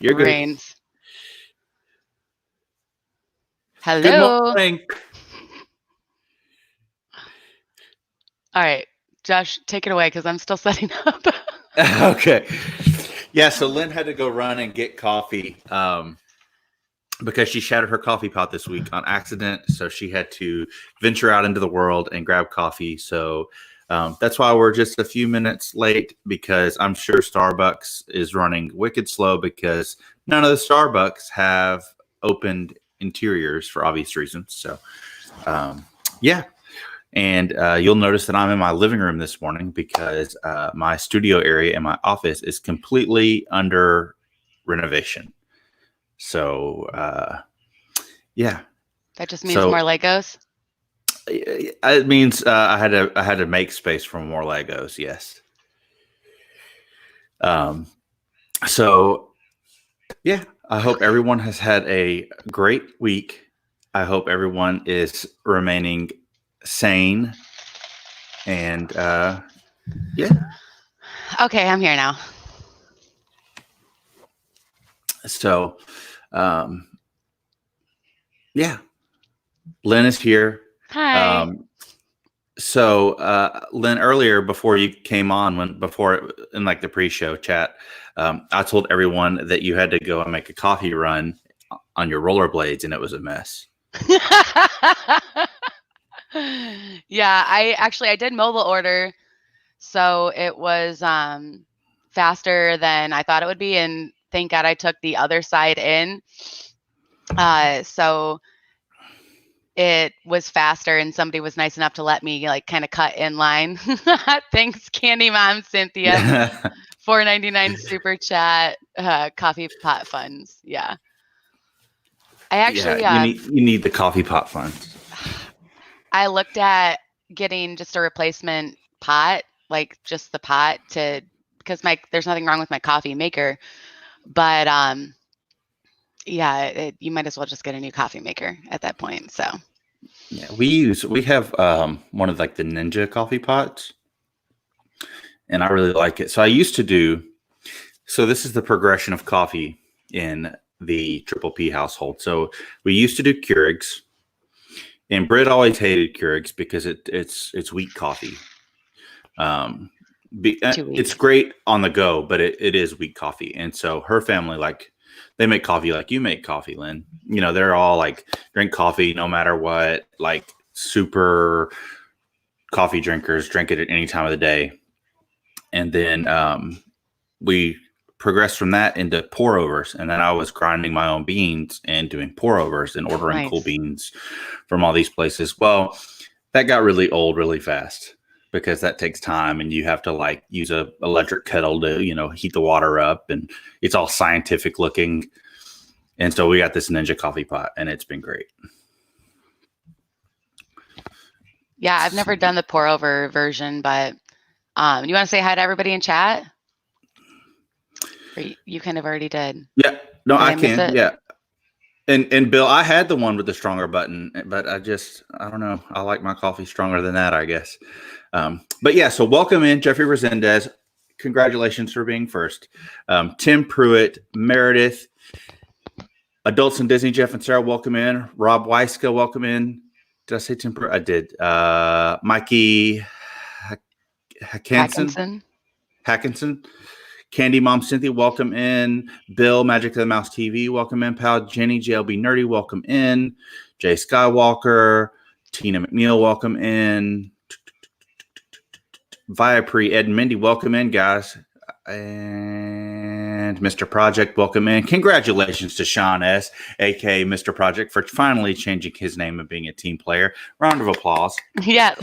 You're good. Rains. Hello. Good morning. All right, Josh, take it away because I'm still setting up. Okay. Yeah, so Lynn had to go run and get coffee because she shattered her coffee pot this week on accident. So she had to venture out into the world and grab coffee. So that's why we're just a few minutes late, because I'm sure Starbucks is running wicked slow because none of the Starbucks have opened interiors for obvious reasons. So, yeah. And you'll notice that I'm in my living room this morning because my studio area in my office is completely under renovation. So, yeah. That just means more Legos? It means I had to make space for more Legos, yes. So, yeah, I hope everyone has had a great week. I hope everyone is remaining sane, and yeah. Okay, I'm here now. So, yeah, Lynn is here. Hi. So, Lynn, earlier before you came on, in like the pre-show chat, I told everyone that you had to go and make a coffee run on your rollerblades, and it was a mess. Yeah, I did mobile order, so it was faster than I thought it would be, and thank God I took the other side in. So it was faster, and somebody was nice enough to let me like kind of cut in line. Thanks, Candy Mom Cynthia. $4.99 super chat, coffee pot funds. Yeah. I actually you need the coffee pot funds. I looked at getting just a replacement pot, like just the pot because there's nothing wrong with my coffee maker, but yeah, you might as well just get a new coffee maker at that point. So yeah, we have one of like the Ninja coffee pots, and I really like it. So I used to do. So this is the progression of coffee in the Triple P household. So we used to do Keurigs, and Britt always hated Keurigs because it's weak coffee. It's great on the go, but it is weak coffee. And so her family, like, they make coffee like you make coffee, Lynn. You know, they're all like drink coffee no matter what, like super coffee drinkers, drink it at any time of the day. And then we progressed from that into pour overs, and then I was grinding my own beans and doing pour overs and ordering cool beans from all these places. Well, that got really old really fast because that takes time, and you have to like use a electric kettle to, you know, heat the water up, and it's all scientific looking. And so we got this Ninja coffee pot, and it's been great. Yeah, I've never done the pour over version, but you want to say hi to everybody in chat? Or you kind of already did. Yeah, no, I can. Yeah. And Bill, I had the one with the stronger button, but I don't know. I like my coffee stronger than that, I guess. But yeah, so welcome in Jeffrey Resendez. Congratulations for being first. Tim Pruitt, Meredith, Adults in Disney, Jeff and Sarah, welcome in. Rob Weiska, welcome in. Did I say Tim Pruitt? I did. Mikey Hackinson. Candy Mom Cynthia, welcome in. Bill, Magic of the Mouse TV, welcome in. Pal Jenny, JLB Nerdy, welcome in. Jay Skywalker, Tina McNeil, welcome in. Viapre, Ed and Mindy, welcome in, guys. And Mr. Project, welcome in. Congratulations to Sean S., aka Mr. Project, for finally changing his name and being a team player. Round of applause. Yeah.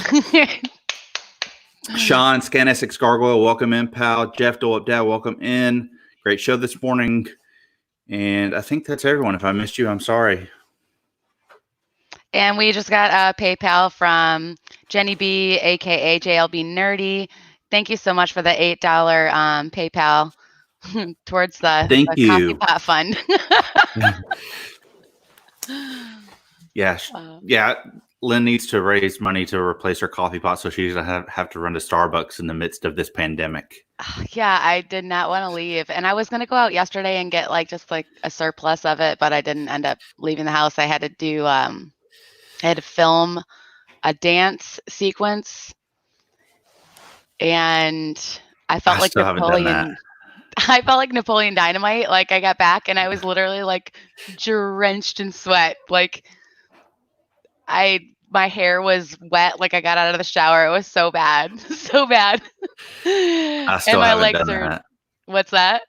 Sean, Scan6 Gargoyle, welcome in, pal. Jeff Dole Up Dad, welcome in. Great show this morning. And I think that's everyone. If I missed you, I'm sorry. And we just got a PayPal from Jenny B, aka JLB Nerdy. Thank you so much for the $8 PayPal towards the coffee pot fund. Yeah. Lynn needs to raise money to replace her coffee pot so she doesn't have to run to Starbucks in the midst of this pandemic. Yeah, I did not want to leave. And I was going to go out yesterday and get just like a surplus of it, but I didn't end up leaving the house. I had to film a dance sequence, and I felt I like still haven't done that. Napoleon. I felt like Napoleon Dynamite. Like I got back and I was literally like drenched in sweat. Like my hair was wet. Like I got out of the shower. It was so bad, so bad. I And still my haven't legs done are. that. What's that?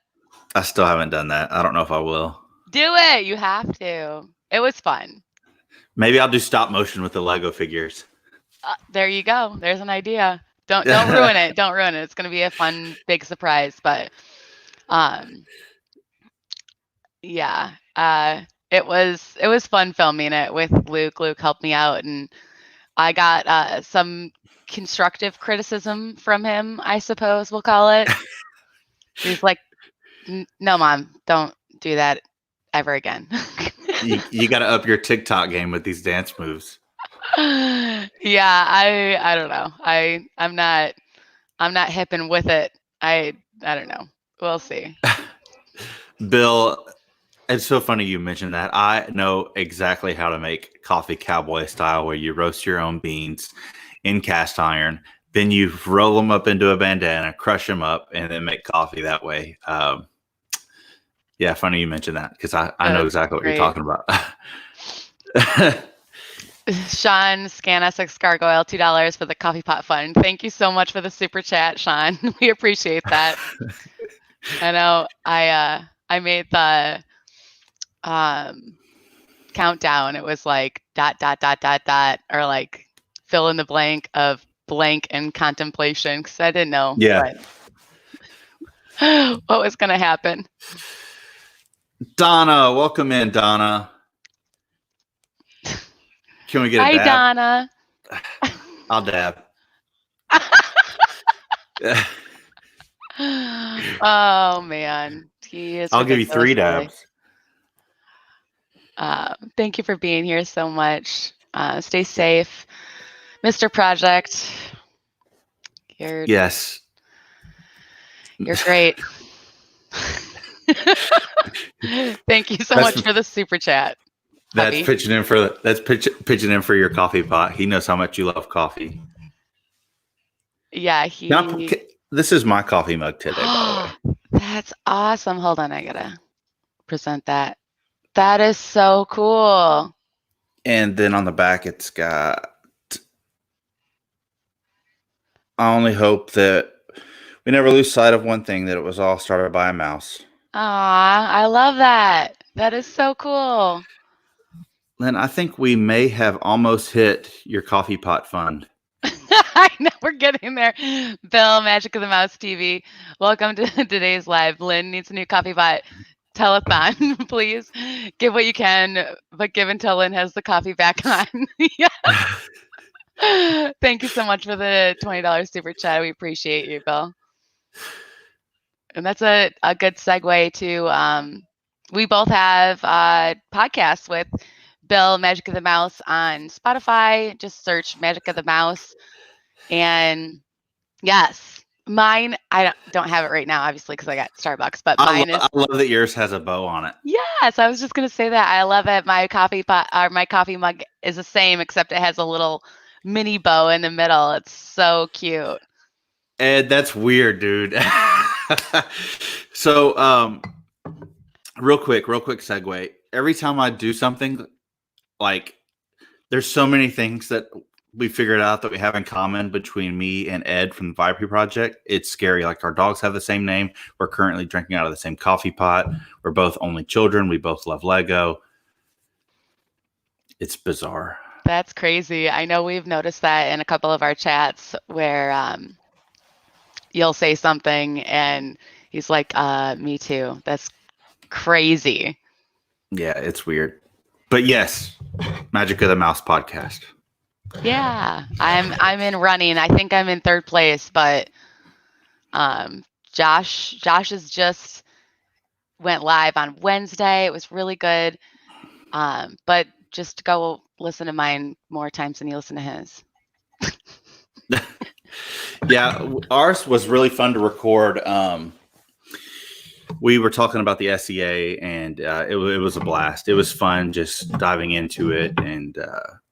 I still haven't done that. I don't know if I will. Do it. You have to. It was fun. Maybe I'll do stop motion with the Lego figures. There you go. There's an idea. Don't ruin it. Don't ruin it. It's going to be a fun, big surprise. But, yeah, it was fun filming it with Luke. Luke helped me out, and I got some constructive criticism from him, I suppose we'll call it. He's like, "No, Mom, don't do that ever again." You got to up your TikTok game with these dance moves. Yeah, I don't know. I'm not hip and with it. I don't know. We'll see. Bill, it's so funny you mentioned that. I know exactly how to make coffee cowboy style, where you roast your own beans in cast iron, then you roll them up into a bandana, crush them up, and then make coffee that way. Yeah, funny you mentioned that, because I know exactly what you're talking about. Sean, Scan SX Gargoyle, $2 for the coffee pot fund. Thank you so much for the super chat, Sean. We appreciate that. I know I made the countdown. It was like ... or like fill in the blank of blank and contemplation, because I didn't know what was going to happen. Donna, welcome in, Donna. Can we get a dab? Hi, Donna. I'll dab. Oh man, he is. I'll give you 3 dabs. Thank you for being here so much. Stay safe, Mr. Project. Yes. You're great. Thank you so much for the super chat. That's pitching in for your coffee pot. He knows how much you love coffee. Yeah, this is my coffee mug today, by the way. That's awesome. Hold on, I gotta present that. That is so cool. And then on the back, it's got, I only hope that we never lose sight of one thing, that it was all started by a mouse. Aw, I love that. That is so cool. Lynn, I think we may have almost hit your coffee pot fund. I know, we're getting there. Bill, Magic of the Mouse TV. Welcome to today's live. Lynn needs a new coffee pot telethon. Please give what you can, but give until Lynn has the coffee back on. Yeah. Thank you so much for the $20 super chat. We appreciate you, Bill. And that's a good segue to we both have podcasts with Bill, Magic of the Mouse, on Spotify. Just search Magic of the Mouse. And yes, mine, I don't have it right now, obviously, because I got Starbucks, but mine is. I love that yours has a bow on it. Yes, I was just going to say that. I love it. My coffee pot, or my coffee mug is the same, except it has a little mini bow in the middle. It's so cute. Ed, that's weird, dude. So, real quick segue. Every time I do something, like, there's so many things that we figured out that we have in common between me and Ed from the Viper Project. It's scary. Like, our dogs have the same name. We're currently drinking out of the same coffee pot. We're both only children. We both love Lego. It's bizarre. That's crazy. I know we've noticed that in a couple of our chats where you'll say something and he's like, me too. That's crazy. Yeah, it's weird. But yes, Magic of the Mouse podcast. Yeah, I'm in running. I think I'm in 3rd place, but Josh has just went live on Wednesday. It was really good. But just go listen to mine more times than you listen to his. Yeah, ours was really fun to record. We were talking about the SEA, and it was a blast. It was fun just diving into it, and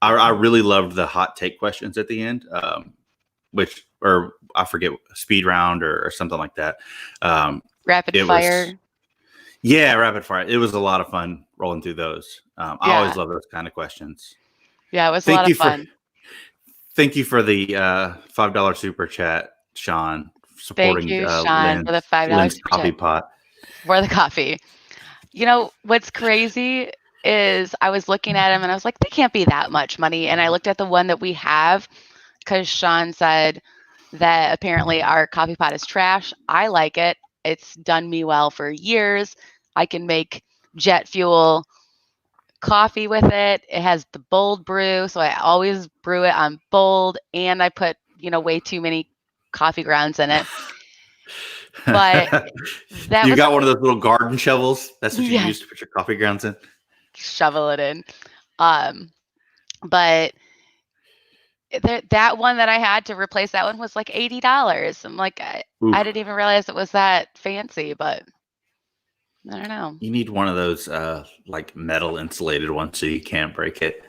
I really loved the hot take questions at the end, or I forget, speed round or something like that. Rapid fire. Yeah, rapid fire. It was a lot of fun rolling through those. I always love those kind of questions. Yeah, it was a lot of fun. Thank you for the $5 super chat, Sean, supporting Thank you, Sean, for the $5 super coffee chat. pot. For the coffee. You know, what's crazy is I was looking at him and I was like, they can't be that much money. And I looked at the one that we have because Sean said that apparently our coffee pot is trash. I like it. It's done me well for years. I can make jet fuel coffee with it. It has the bold brew, so I always brew it on bold, and I put, way too many coffee grounds in it. But that you got one of those little garden shovels. That's what you use to put your coffee grounds in. Shovel it in. But that one that I had to replace that one was like $80. I'm like, I didn't even realize it was that fancy, but I don't know. You need one of those like metal insulated ones so you can't break it.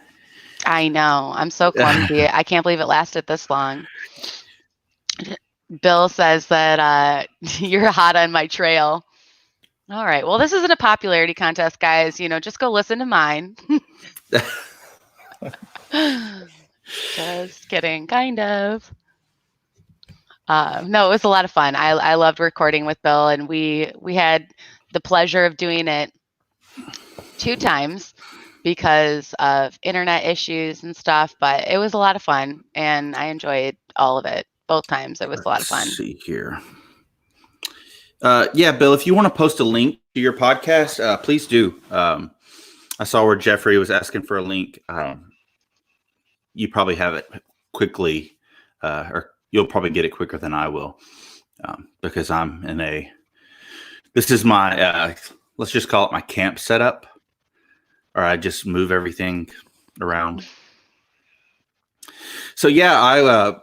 I know. I'm so clumsy. I can't believe it lasted this long. Bill says that you're hot on my trail. All right. Well, this isn't a popularity contest, guys. Just go listen to mine. Just kidding, kind of. No, it was a lot of fun. I loved recording with Bill, and we had the pleasure of doing it 2 times because of internet issues and stuff, but it was a lot of fun, and I enjoyed all of it. Both times. It was a lot of fun. Let's see here. Yeah, Bill, if you want to post a link to your podcast, please do. I saw where Jeffrey was asking for a link. You probably have it quickly, or you'll probably get it quicker than I will, because I'm this is my, let's just call it my camp setup, or I just move everything around. So yeah,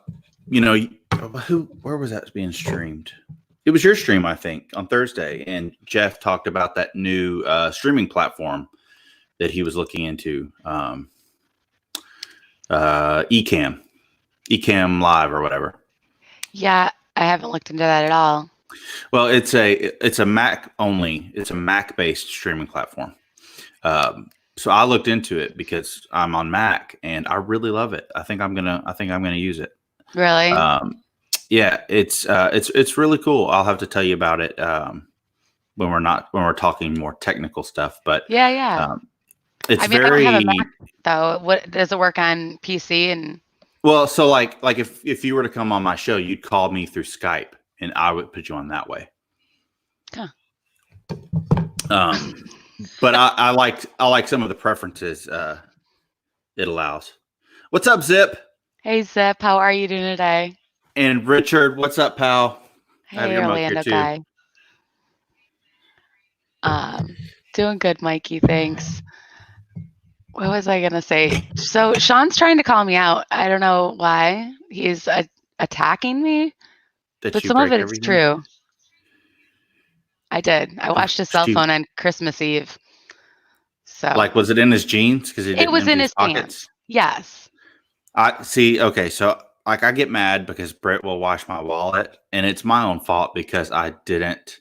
where was that being streamed? It was your stream, I think, on Thursday, and Jeff talked about that new streaming platform that he was looking into, Ecamm Live or whatever. Yeah, I haven't looked into that at all. Well, it's a Mac only. It's a Mac based streaming platform. So I looked into it because I'm on Mac and I really love it. I think I'm gonna use it. Really? Yeah, it's really cool. I'll have to tell you about it when we're talking more technical stuff. But yeah. It's I don't have a Mac, though. What does it work on PC and? Well, so like if you were to come on my show, you'd call me through Skype, and I would put you on that way. Huh. But I like some of the preferences it allows. What's up, Zip? Hey, Zip. How are you doing today? And Richard, what's up, pal? Hey, Orlando guy. Doing good, Mikey. Thanks. What was I gonna say? So Sean's trying to call me out. I don't know why he's attacking me, but some of it is true. I did. I watched his cell phone on Christmas Eve. So, like, was it in his jeans? Because it was in his pants. Yes. I see. Okay, so like I get mad because Brett will wash my wallet, and it's my own fault because I didn't.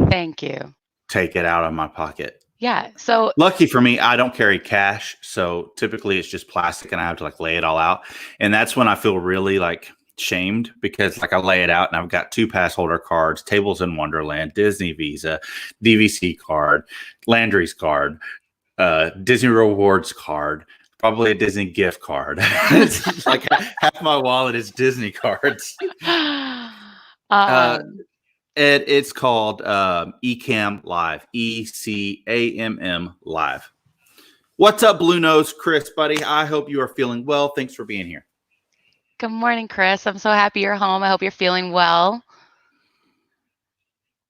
Thank you. Take it out of my pocket. Yeah. So lucky for me, I don't carry cash, so typically it's just plastic, and I have to like lay it all out, and that's when I feel really like shamed because like I lay it out and I've got 2 pass holder cards, Tables in Wonderland, Disney Visa, DVC card, Landry's card, Disney Rewards card, probably a Disney gift card. It's like half my wallet is Disney cards. It's called Ecamm Live, ECAMM Live. What's up, Blue Nose Chris, buddy? I hope you are feeling well. Thanks for being here. Good morning, Chris. I'm so happy you're home. I hope you're feeling well.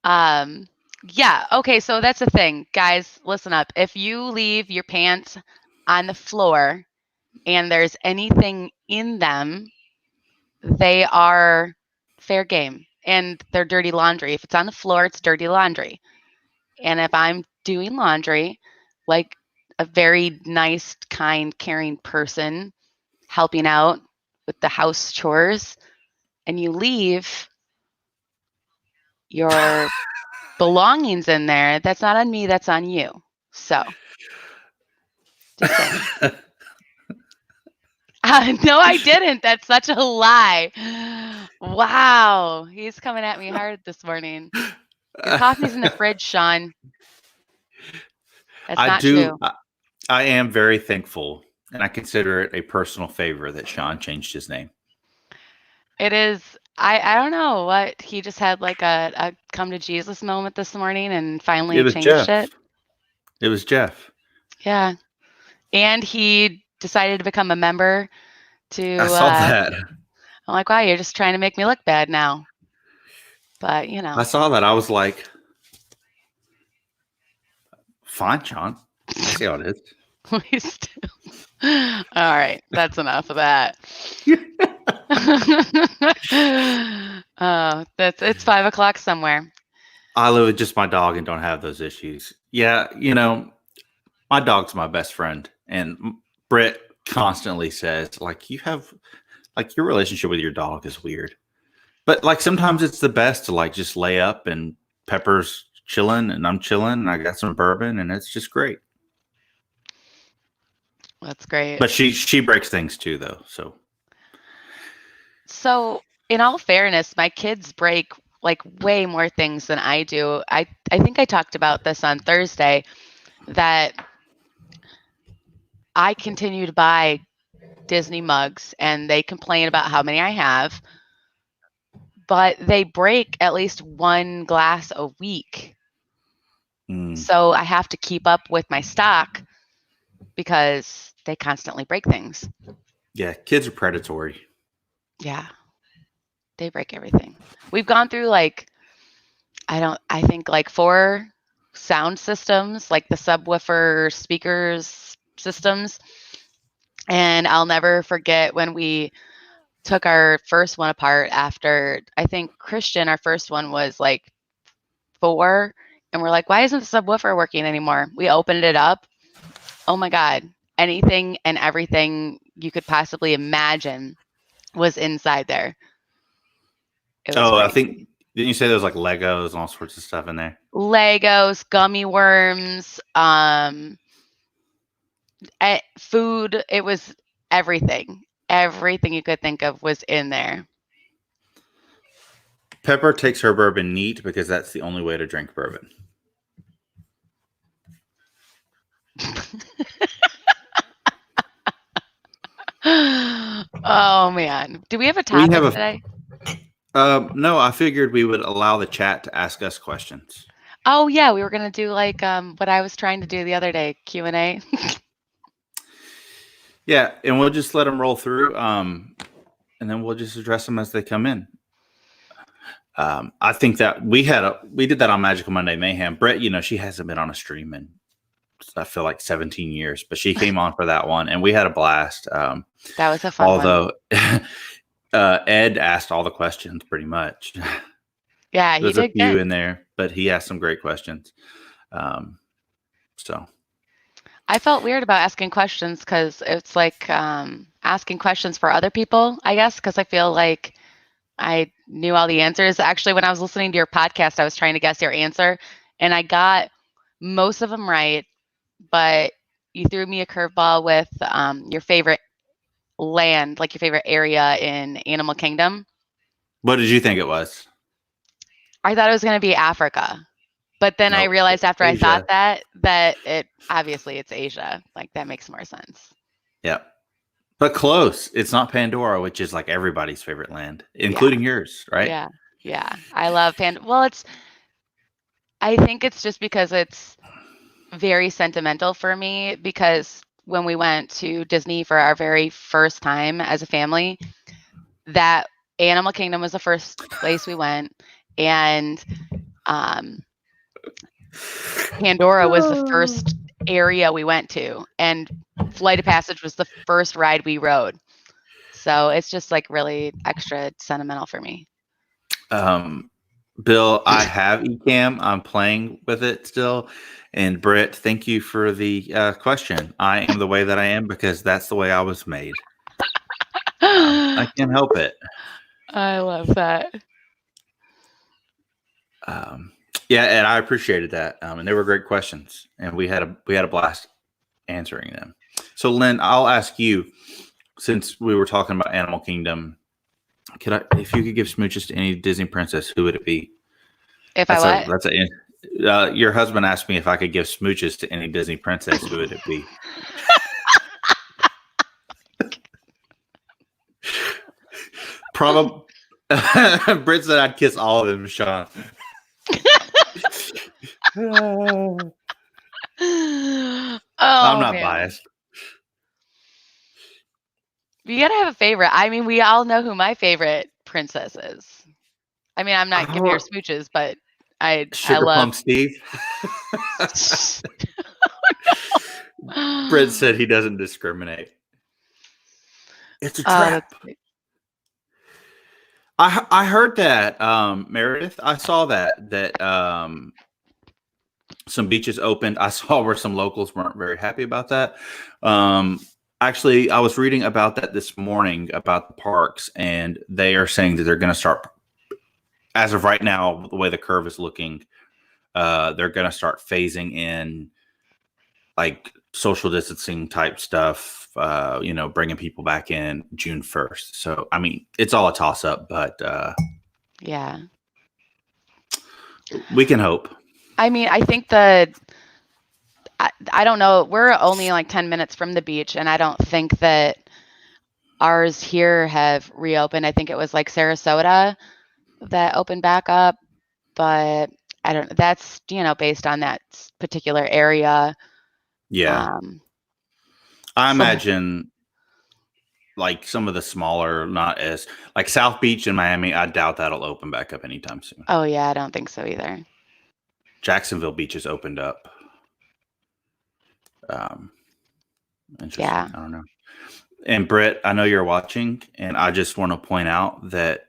Yeah. Okay. So that's the thing, guys. Listen up. If you leave your pants on the floor and there's anything in them, they are fair game. And they're dirty laundry. If it's on the floor, it's dirty laundry. And if I'm doing laundry, like a very nice, kind, caring person helping out with the house chores, and you leave your belongings in there, that's not on me, that's on you. So, just saying. No, I didn't. That's such a lie. Wow. He's coming at me hard this morning. Your coffee's in the fridge, Sean. That's not true. I am very thankful, and I consider it a personal favor that Sean changed his name. It is. I don't know what. He just had like a come to Jesus moment this morning and finally changed it. It was Jeff. Yeah. And he decided to become a member to. I saw that. I'm like, wow, you're just trying to make me look bad now. But, you know. I saw that. I was like, fine, Sean. I see how it is. Please do. All right. That's enough of that. It's 5 o'clock somewhere. I live with just my dog and don't have those issues. Yeah, you know, my dog's my best friend, and Britt constantly says, like, you have, like, your relationship with your dog is weird, but like sometimes it's the best to like just lay up and Pepper's chilling and I'm chilling and I got some bourbon and it's just great. That's great. But she breaks things too, though. So in all fairness, my kids break like way more things than I do. I think I talked about this on Thursday, that I continue to buy Disney mugs and they complain about how many I have, but they break at least one glass a week. So I have to keep up with my stock because they constantly break things. Yeah, kids are predatory. Yeah. They break everything. We've gone through like, I think like 4 sound systems, like the subwoofer speakers systems. And I'll never forget when we took our first one apart after, I think Christian, our first one was like 4. And we're like, why isn't the subwoofer working anymore? We opened it up. Oh my God. Anything and everything you could possibly imagine was inside there. Oh, I think, didn't you say there was like Legos and all sorts of stuff in there? Legos, gummy worms, food. It was everything. Everything you could think of was in there. Pepper takes her bourbon neat because that's the only way to drink bourbon. Oh man, do we have a topic today? No, I figured we would allow the chat to ask us questions. Oh yeah, we were gonna do like what I was trying to do the other day, Q&A. Yeah, and we'll just let them roll through, and then we'll just address them as they come in. I think that we did that on Magical Monday Mayhem. Brett, you know, she hasn't been on a stream in, I feel like 17 years, but she came on for that one and we had a blast. That was a fun one. Ed asked all the questions pretty much. Yeah, there's a few in there, but he asked some great questions. So I felt weird about asking questions because it's like asking questions for other people, I guess, because I feel like I knew all the answers. Actually, when I was listening to your podcast, I was trying to guess your answer and I got most of them right, but you threw me a curveball with your favorite land, like your favorite area in Animal Kingdom. What did you think it was? I thought it was going to be Africa, but then I realized after Asia. I thought that it obviously it's Asia. Like that makes more sense. Yeah, but close. It's not Pandora, which is like everybody's favorite land, including yours, right? Yeah. I love Pandora. Well, I think it's just because it's very sentimental for me, because when we went to Disney for our very first time as a family, that Animal Kingdom was the first place we went, and Pandora was the first area we went to, and Flight of Passage was the first ride we rode. So it's just like really extra sentimental for me. Bill, I have Ecamm. I'm playing with it still. And Britt, thank you for the question. I am the way that I am because that's the way I was made. I can't help it. I love that. Yeah, and I appreciated that. And they were great questions, and we had a blast answering them. So, Lynn, I'll ask you, since we were talking about Animal Kingdom, if you could give smooches to any Disney princess, who would it be? Your husband asked me if I could give smooches to any Disney princess, who would it be? Probably. Britt said I'd kiss all of them, Sean. I'm not biased. You gotta have a favorite. I mean, we all know who my favorite princess is. I mean, I'm not giving her smooches, but I love Plum Steve. Britt said he doesn't discriminate. It's a trap. I heard that, Meredith. I saw that some beaches opened. I saw where some locals weren't very happy about that. Actually, I was reading about that this morning about the parks, and they are saying that they're going to start, as of right now, the way the curve is looking, they're going to start phasing in like social distancing type stuff, bringing people back in June 1st. So, I mean, it's all a toss up, but yeah, we can hope. I mean, I think I don't know. We're only like 10 minutes from the beach, and I don't think that ours here have reopened. I think it was like Sarasota that opened back up, but I don't know. That's, based on that particular area. Yeah. I imagine like some of the smaller, not as like South Beach in Miami, I doubt that'll open back up anytime soon. Oh yeah, I don't think so either. Jacksonville Beach has opened up. Interesting. Yeah. I don't know. And Britt, I know you're watching, and I just want to point out that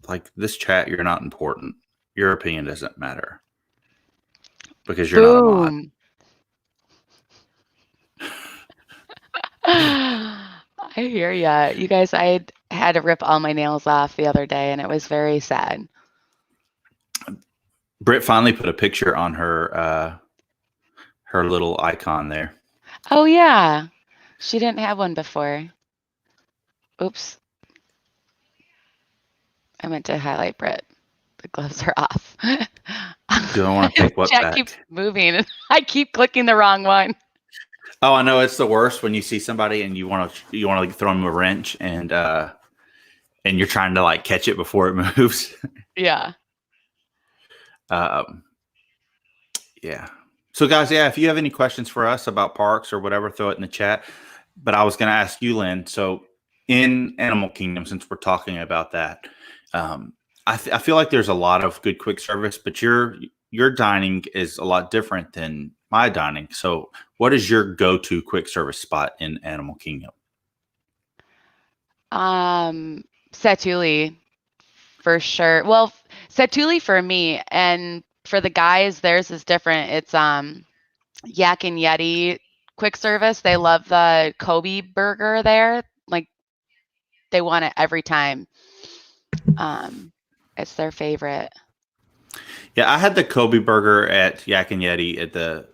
like this chat, you're not important. Your opinion doesn't matter because you're not a mod. I hear ya. You guys, I had to rip all my nails off the other day, and it was very sad. Britt finally put a picture on her little icon there. Oh yeah, she didn't have one before. Oops, I meant to highlight Britt. The gloves are off. Do I want to take what Chat back? keeps moving. I keep clicking the wrong one. Oh, I know, it's the worst when you see somebody and you want to like throw them a wrench and you're trying to like catch it before it moves. Yeah. Yeah. So guys, if you have any questions for us about parks or whatever, throw it in the chat. But I was going to ask you, Lynn. So in Animal Kingdom, since we're talking about that, I feel like there's a lot of good quick service, but your dining is a lot different than my dining. So what is your go-to quick service spot in Animal Kingdom? Satuli, for sure. Well, Satuli for me, and for the guys, theirs is different. It's Yak and Yeti quick service. They love the Kobe burger there. Like they want it every time. It's their favorite. Yeah, I had the Kobe burger at Yak and Yeti at the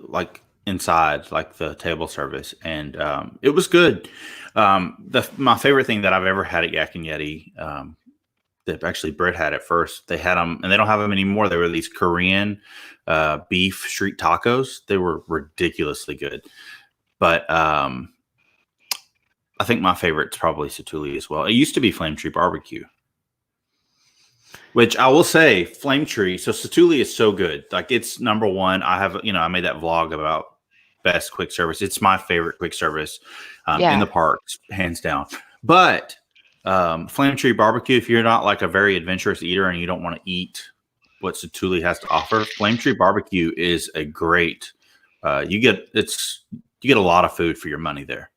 inside, like the table service, and it was good. My favorite thing that I've ever had at Yak and Yeti, that actually Britt had at first. They had them, and they don't have them anymore. They were these Korean beef street tacos. They were ridiculously good. But I think my favorite's probably Satuli as well. It used to be Flame Tree Barbecue, which I will say, Flame Tree. So Satuli is so good. Like it's number one. I made that vlog about best quick service. It's my favorite quick service in the parks, hands down. But Flame Tree Barbecue, if you're not like a very adventurous eater and you don't want to eat what Satuli has to offer, Flame Tree Barbecue is a great You get a lot of food for your money there.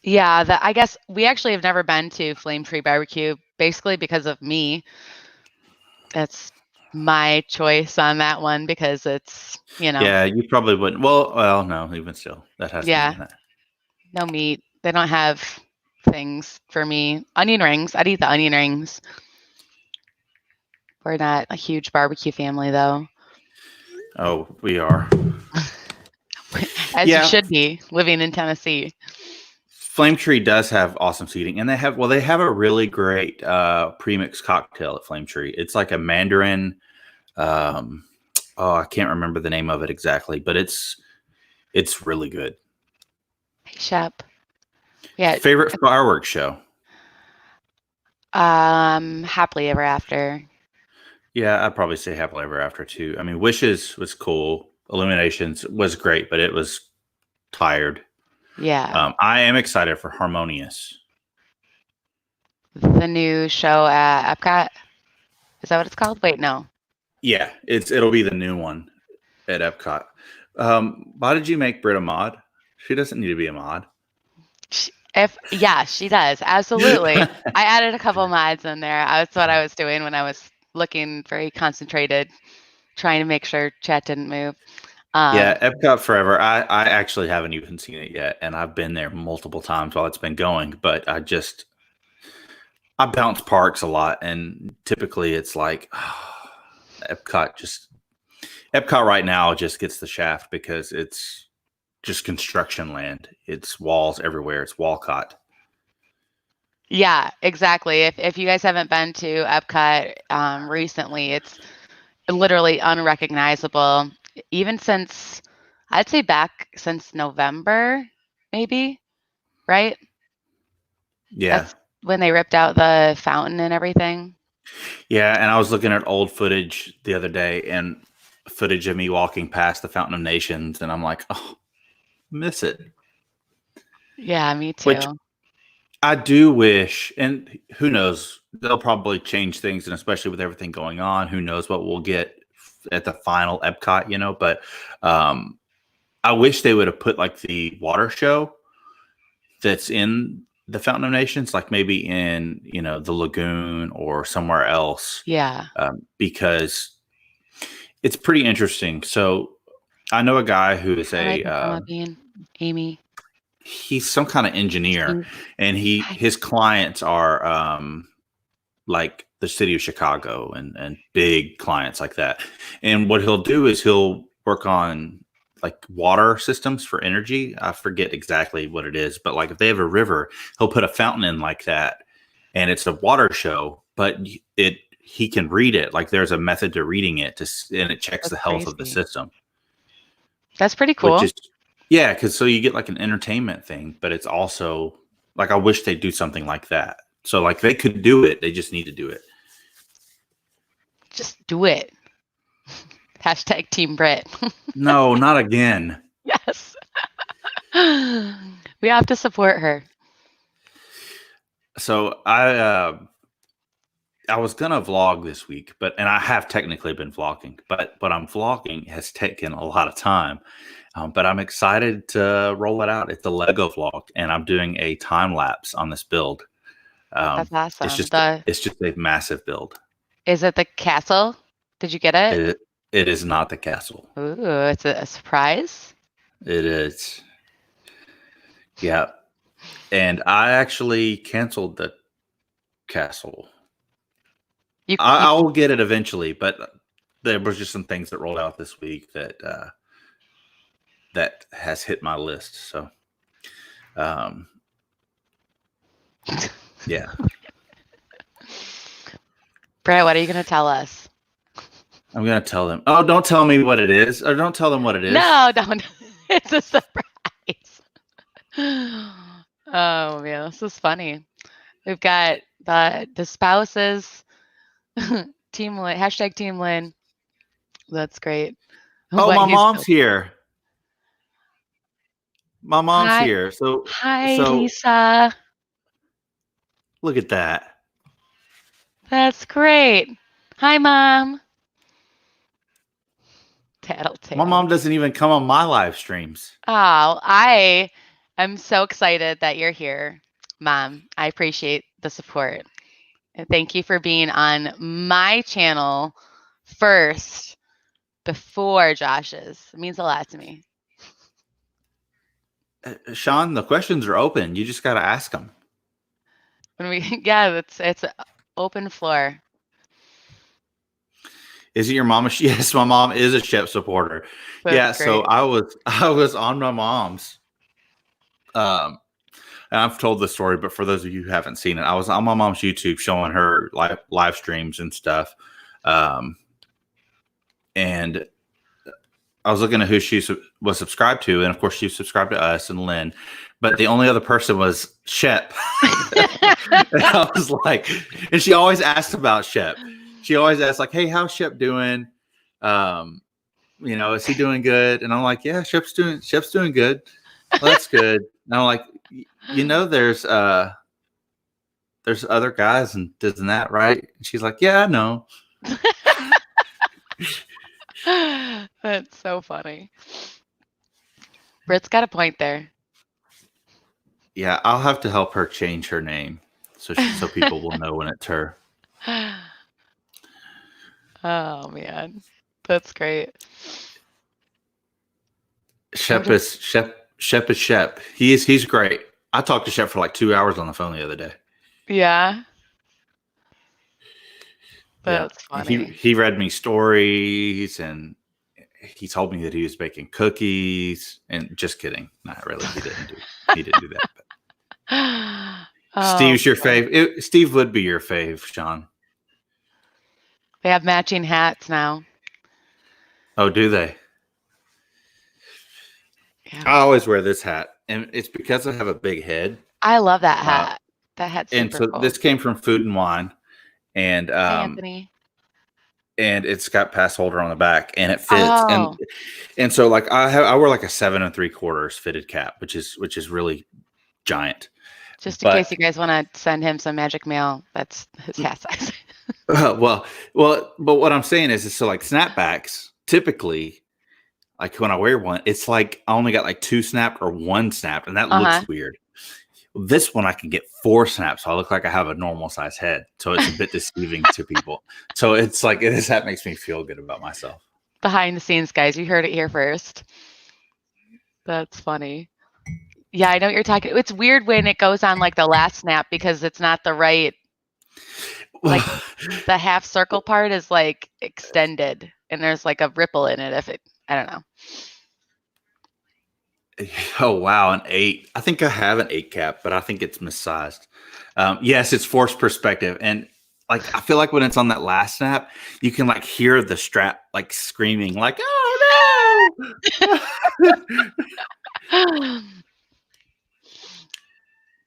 Yeah, I guess we actually have never been to Flame Tree Barbecue, basically because of me. That's my choice on that one because it's, Yeah, you probably wouldn't. Well, no, even still, that has meat yeah, in it. no meat. They don't have things for me. Onion rings. I'd eat the onion rings. We're not a huge barbecue family, though. Oh, we are. As you Yeah, should be, living in Tennessee. Flame Tree does have awesome seating, and they have a really great premix cocktail at Flame Tree. It's like a Mandarin. I can't remember the name of it exactly, but it's really good. Hey, Shep. Yeah. Favorite fireworks show? Happily Ever After. Yeah, I'd probably say Happily Ever After too. I mean, Wishes was cool. Illuminations was great, but it was tired. Yeah. I am excited for Harmonious. The new show at Epcot. Is that what it's called? Wait, no. Yeah, it'll be the new one at Epcot. Why did you make Britt a mod? She doesn't need to be a mod. She does. Absolutely. I added a couple mods in there. That's what I was doing when I was looking very concentrated, trying to make sure chat didn't move. Yeah, Epcot Forever. I actually haven't even seen it yet, and I've been there multiple times while it's been going. But I bounce parks a lot, and typically it's like Epcot right now just gets the shaft because it's just construction land. It's walls everywhere. It's Walcott. Yeah, exactly. If you guys haven't been to Epcot recently, it's literally unrecognizable. Even since, I'd say back since November, maybe, right? Yeah. That's when they ripped out the fountain and everything. Yeah, and I was looking at old footage the other day and footage of me walking past the Fountain of Nations, and I'm like, oh, miss it. Yeah, me Which too. I do wish, and who knows, they'll probably change things, and especially with everything going on, who knows what we'll get at the final Epcot, but I wish they would have put like the water show that's in the Fountain of Nations, like maybe in, the lagoon or somewhere else, Yeah. because it's pretty interesting. So I know a guy who is How do I become a bean? Amy. he's some kind of engineer, Amy. and Hi. his clients are like the city of Chicago and big clients like that. And what he'll do is he'll work on like water systems for energy. I forget exactly what it is, but like if they have a river, he'll put a fountain in like that, and it's a water show, but he can read it. Like there's a method to reading it and it checks the That's health of the crazy. system, That's pretty which cool. is, yeah, because so you get like an entertainment thing, but it's also like I wish they'd do something like that. So like they could do it, they just need to do it. Just do it. Hashtag Team Brit. No, not again. Yes. We have to support her. So I was gonna vlog this week, and I have technically been vlogging, but what I'm vlogging has taken a lot of time. But I'm excited to roll it out. It's a Lego vlog, and I'm doing a time lapse on this build. That's It's awesome. just a massive build. Is it the castle? Did you get it? It is not the castle. Ooh, it's a surprise. It is. Yeah. And I actually canceled the castle. You, I will get it eventually, but there was just some things that rolled out this week that has hit my list. So, yeah. Brett, what are you going to tell us? I'm going to tell them. Oh, don't tell me what it is. Or don't tell them what it is. No, don't. It's a surprise. Oh, man, this is funny. We've got the spouses, Team Lynn, hashtag Team Lynn. That's great. Oh, What my he's mom's here. My mom's Hi, here. hi, So Lisa. look at that. That's great. Hi, Mom. Tattletale. My mom doesn't even come on my live streams. Oh, I am so excited that you're here, Mom. I appreciate the support. And thank you for being on my channel first before Josh's. It means a lot to me. Sean, the questions are open. You just got to ask them. Yeah, it's an open floor. Is it your mom? Yes, my mom is a Shep supporter. That's So great. I was on my mom's. And I've told the story, but for those of you who haven't seen it, I was on my mom's YouTube showing her live streams and stuff. And I was looking at who she was subscribed to, and of course, she subscribed to us and Lynn. But the only other person was Shep. And I was like, and she always asks about Shep. She always asks, like, "Hey, how's Shep doing? Is he doing good?" And I'm like, "Yeah, Shep's doing good. Well, that's good." And I'm like, there's other guys and this and that, right? And she's like, "Yeah, I know." That's so funny. Britt's got a point there. Yeah, I'll have to help her change her name so people will know when it's her. Oh man, that's great. Shep is Shep. He's great. I talked to Shep for like 2 hours on the phone the other day. Yeah. That's funny. He read me stories and he told me that he was baking cookies. And just kidding, not really. He didn't do that. But. Steve's your fave. Steve would be your fave, Sean. They have matching hats now. Oh, do they? Yeah. I always wear this hat, and it's because I have a big head. I love that hat. That hat's super and so cool. This came from Food and Wine, and Hey, Anthony. And it's got pass holder on the back, and it fits. And so like I wear like a 7 3/4 fitted cap, which is really giant. Just in case you guys want to send him some magic mail, that's his hat size. Well, but what I'm saying is so like snapbacks, typically, like when I wear one, it's like I only got like 2 snapped or 1 snapped, and that looks weird. This one I can get 4 snaps, so I look like I have a normal size head. So it's a bit deceiving to people. So it's like that makes me feel good about myself. Behind the scenes, guys, you heard it here first. That's funny. Yeah, I know what you're talking. It's weird when it goes on like the last snap because it's not the right. Like the half circle part is like extended, and there's like a ripple in it. I don't know. Oh wow, an 8. I think I have an 8 cap, but I think it's missized. Yes, it's forced perspective, and like I feel like when it's on that last snap, you can like hear the strap like screaming, like "Oh no!"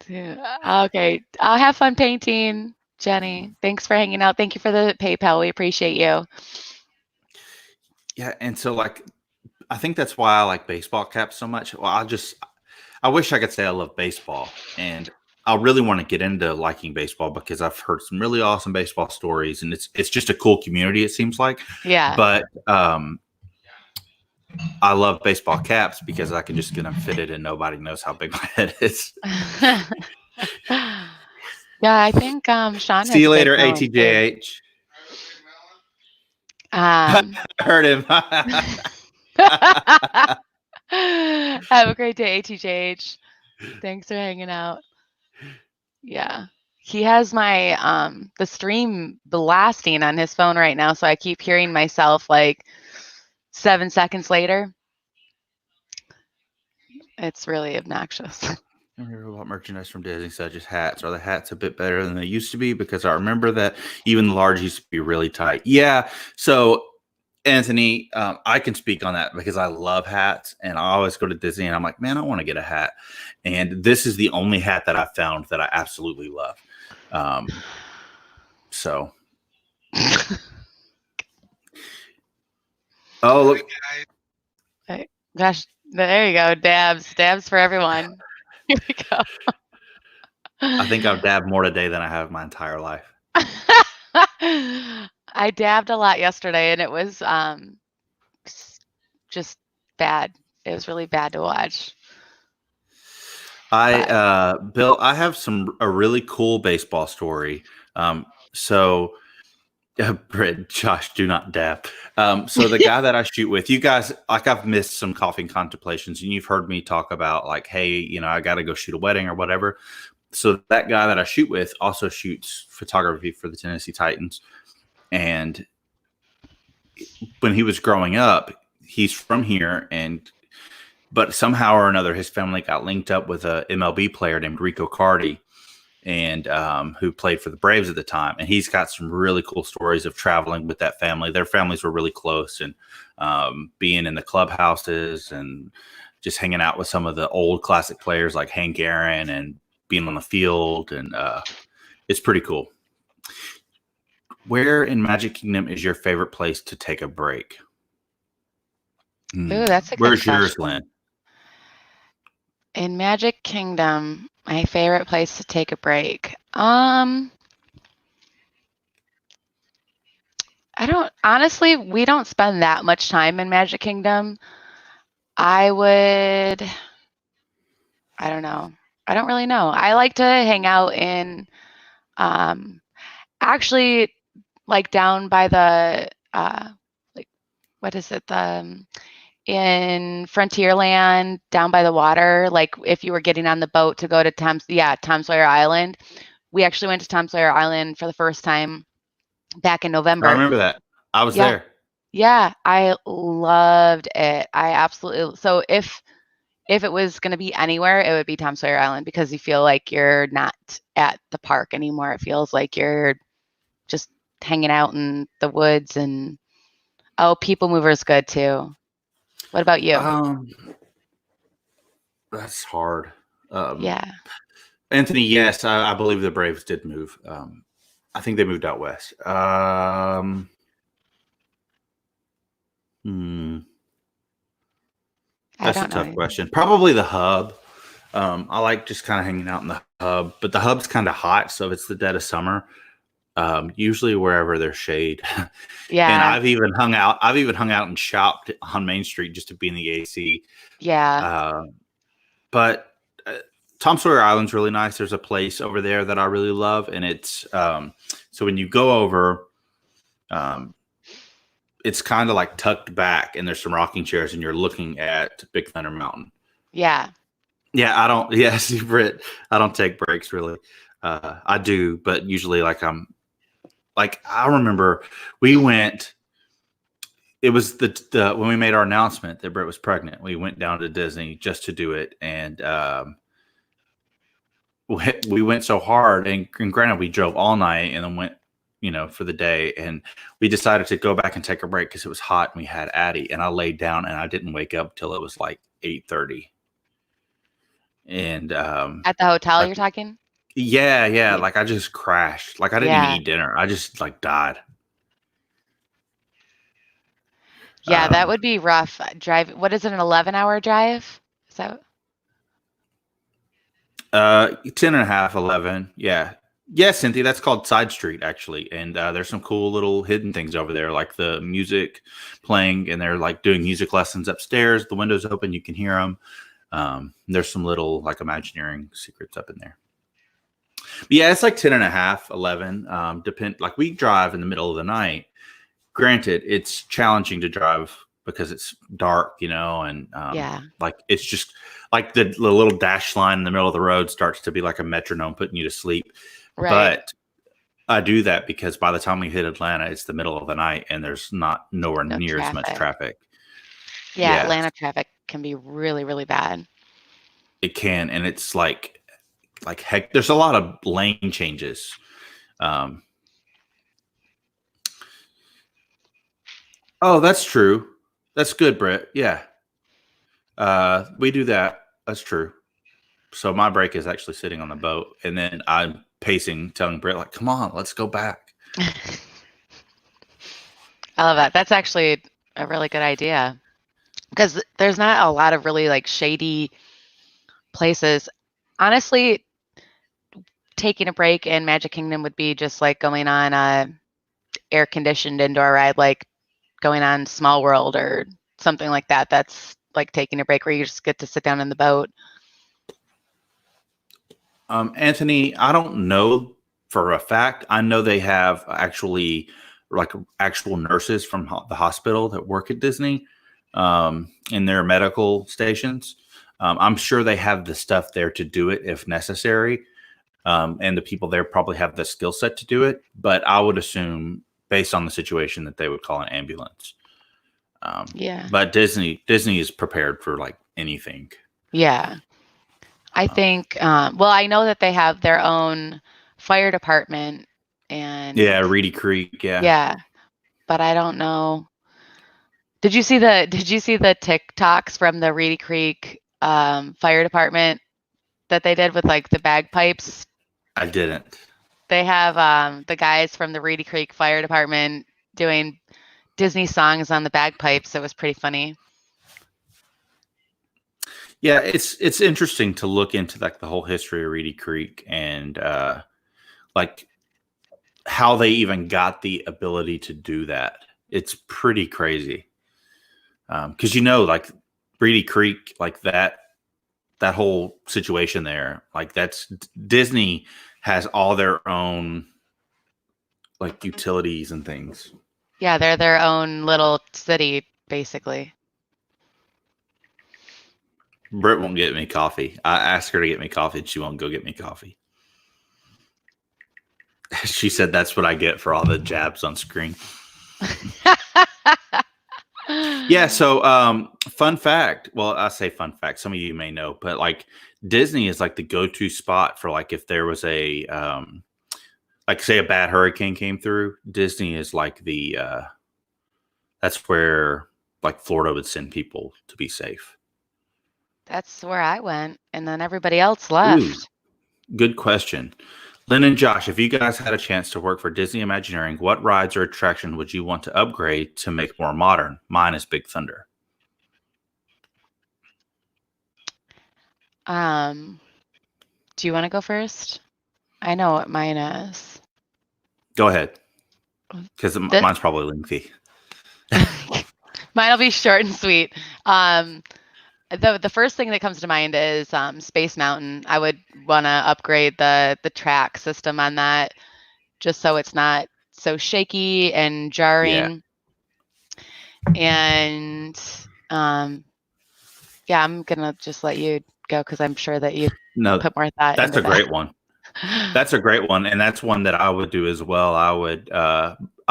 Yeah. Okay, I'll have fun painting, Jenny. Thanks for hanging out. Thank you for the PayPal. We appreciate you. Yeah, and so like. I think that's why I like baseball caps so much. Well, I wish I could say I love baseball, and I really want to get into liking baseball because I've heard some really awesome baseball stories, and it's just a cool community. It seems like, yeah. But I love baseball caps because I can just get them fitted, and nobody knows how big my head is. Yeah, I think Sean. See you later, ATJH. I heard him. Have a great day, ATJH. Thanks for hanging out. Yeah. He has my the stream blasting on his phone right now, so I keep hearing myself like 7 seconds later. It's really obnoxious. I remember about merchandise from Disney, such as hats. Are the hats a bit better than they used to be? Because I remember that even the large used to be really tight. Yeah. So Anthony, I can speak on that because I love hats, and I always go to Disney and I'm like, man, I want to get a hat. And this is the only hat that I found that I absolutely love. So. Oh, look. Hey, gosh, there you go. Dabs for everyone. Here we go. I think I've dabbed more today than I have my entire life. I dabbed a lot yesterday, and it was just bad. It was really bad to watch. Bill, I have a really cool baseball story. So Brett, Josh, do not dab. So the guy that I shoot with, you guys, like I've missed some coffee and contemplations, and you've heard me talk about like, hey, you know, I got to go shoot a wedding or whatever. So that guy that I shoot with also shoots photography for the Tennessee Titans. And when he was growing up, he's from here, but somehow or another, his family got linked up with a MLB player named Rico Cardi, and who played for the Braves at the time. And he's got some really cool stories of traveling with that family. Their families were really close, and being in the clubhouses and just hanging out with some of the old classic players like Hank Aaron and being on the field. And it's pretty cool. Where in Magic Kingdom is your favorite place to take a break? Ooh, that's a good Where's question. yours, Lynn? In Magic Kingdom, my favorite place to take a break. I honestly, we don't spend that much time in Magic Kingdom. I don't know. I don't really know. I like to hang out in, actually, like down by the, like, what is it? In Frontierland, down by the water, like if you were getting on the boat to go to Tom Sawyer Island. We actually went to Tom Sawyer Island for the first time back in November. I remember that. I was there. Yeah, I loved it. So if it was going to be anywhere, it would be Tom Sawyer Island, because you feel like you're not at the park anymore. It feels like you're just hanging out in the woods. And People Mover is good too. What about you? That's hard. Yeah. Anthony, yes, I believe the Braves did move. I think they moved out west. That's a tough question. Probably the hub. I like just kind of hanging out in the hub, but the hub's kind of hot, so if it's the dead of summer, usually wherever there's shade. Yeah. And I've even hung out and shopped on Main Street just to be in the AC. Yeah. But Tom Sawyer Island's really nice. There's a place over there that I really love, and it's so when you go over, it's kind of like tucked back, and there's some rocking chairs, and you're looking at Big Thunder Mountain. Yeah. Yeah, see, Britt, I don't take breaks really. I do, but usually I remember we went. It was the when we made our announcement that Britt was pregnant, we went down to Disney just to do it, and we went so hard. And granted, we drove all night and then went, for the day, and we decided to go back and take a break because it was hot and we had Addie. And I laid down and I didn't wake up till it was like 8:30. And at the hotel, you're talking? Yeah. Like I just crashed. Like I didn't even eat dinner. I just like died. Yeah, that would be rough. Drive. What is it? An 11-hour drive? Is that? 10 and a half, 11. Yeah. Yeah, Cynthia, that's called Side Street, actually. And there's some cool little hidden things over there, like the music playing, and they're like doing music lessons upstairs. The window's open. You can hear them. There's some little like Imagineering secrets up in there. But yeah, it's like 10 and a half, 11. Like we drive in the middle of the night. Granted, it's challenging to drive because it's dark, and like it's just like the little dash line in the middle of the road starts to be like a metronome putting you to sleep. Right. But I do that because by the time we hit Atlanta, it's the middle of the night and there's nowhere near as much traffic. Yeah, Atlanta traffic can be really, really bad. It can, and it's like heck. There's a lot of lane changes. Oh, that's true. That's good, Brett. Yeah. We do that. That's true. So my break is actually sitting on the boat, and then I'm pacing, telling Brett, like, come on, let's go back. I love that. That's actually a really good idea, because there's not a lot of really like shady places. Honestly, taking a break in Magic Kingdom would be just like going on a air-conditioned indoor ride, like going on Small World or something like that that's like taking a break where you just get to sit down in the boat? Anthony, I don't know for a fact. I know they have actually like actual nurses from the hospital that work at Disney in their medical stations. I'm sure they have the stuff there to do it if necessary. And the people there probably have the skill set to do it. But I would assume, based on the situation, that they would call an ambulance. Yeah. But Disney is prepared for like anything. Yeah. I think, well, I know that they have their own fire department and Yeah, Reedy Creek. yeah, but I don't know. Did you see the TikToks from the Reedy Creek fire department that they did with like the bagpipes? I didn't. They have the guys from the Reedy Creek Fire Department doing Disney songs on the bagpipes. It was pretty funny. Yeah, it's interesting to look into like the whole history of Reedy Creek and like how they even got the ability to do that. It's pretty crazy. Because like Reedy Creek, like that whole situation there, like that's Disney has all their own like utilities and things. Yeah, they're their own little city, basically. Britt won't get me coffee. I asked her to get me coffee and she won't go get me coffee. She said that's what I get for all the jabs on screen. Yeah, so fun fact. Well, I say fun fact. Some of you may know, but like Disney is like the go-to spot for like if there was a like say a bad hurricane came through, Disney is like the that's where like Florida would send people to be safe. That's where I went, and then everybody else left. Ooh, good question. Lynn and Josh, if you guys had a chance to work for Disney Imagineering, what rides or attraction would you want to upgrade to make more modern? Mine is Big Thunder. Do you want to go first? I know what mine is. Go ahead, because mine's probably lengthy. Mine will be short and sweet. The first thing that comes to mind is Space Mountain. I would want to upgrade the track system on that, just so it's not so shaky and jarring. Yeah. And yeah, I'm gonna just let you go because I'm sure that you put more thought. That's a great one. That's a great one, and that's one that I would do as well. I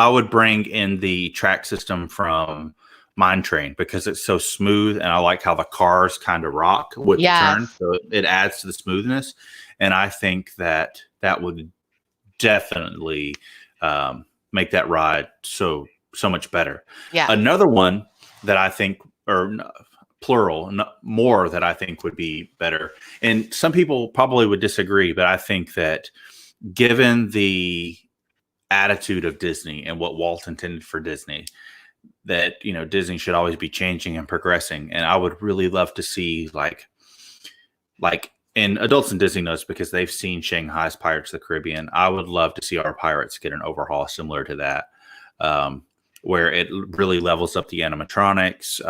would bring in the track system from Mine Train because it's so smooth, and I like how the cars kind of rock with the turn, so it adds to the smoothness. And I think that would definitely make that ride so much better. Yeah. Another one that I think, or plural, more that I think would be better, and some people probably would disagree, but I think that given the attitude of Disney and what Walt intended for Disney, that Disney should always be changing and progressing. And I would really love to see like and adults in Disney knows because they've seen Shanghai's Pirates of the Caribbean. I would love to see our pirates get an overhaul similar to that, where it really levels up the animatronics.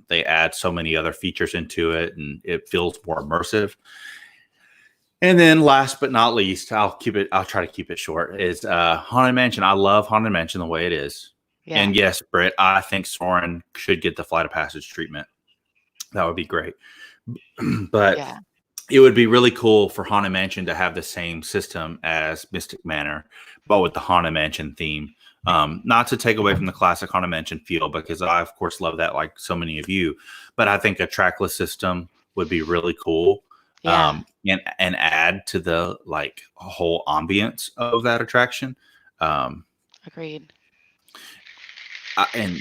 They add so many other features into it and it feels more immersive. And then last but not least, I'll try to keep it short, is Haunted Mansion. I love Haunted Mansion the way it is. Yeah. And yes, Britt, I think Soarin' should get the Flight of Passage treatment. That would be great. But it would be really cool for Haunted Mansion to have the same system as Mystic Manor, but with the Haunted Mansion theme. Not to take away from the classic Haunted Mansion feel, because I, of course, love that like so many of you. But I think a trackless system would be really cool. Yeah. And add to the like whole ambience of that attraction. Agreed. And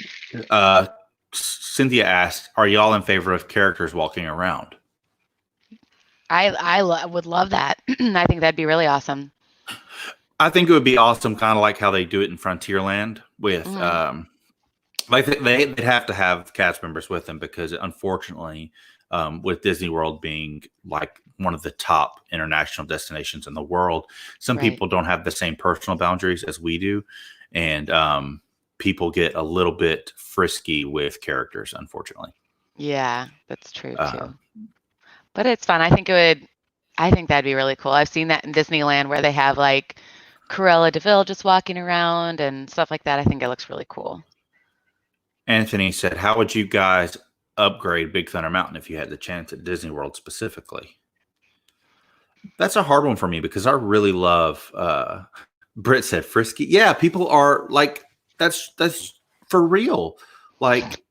Cynthia asked, "Are y'all in favor of characters walking around?" I would love that. I think that'd be really awesome. I think it would be awesome, kind of like how they do it in Frontierland with, like they'd have to have cast members with them because, unfortunately, with Disney World being like one of the top international destinations in the world, some people don't have the same personal boundaries as we do, and people get a little bit frisky with characters, unfortunately. Yeah, that's true too. But it's fun. I think that'd be really cool. I've seen that in Disneyland where they have like Cruella de Vil just walking around and stuff like that. I think it looks really cool. Anthony said, how would you guys upgrade Big Thunder Mountain if you had the chance at Disney World specifically? That's a hard one for me because I really love, Britt said frisky. Yeah, people are like, that's for real. Like,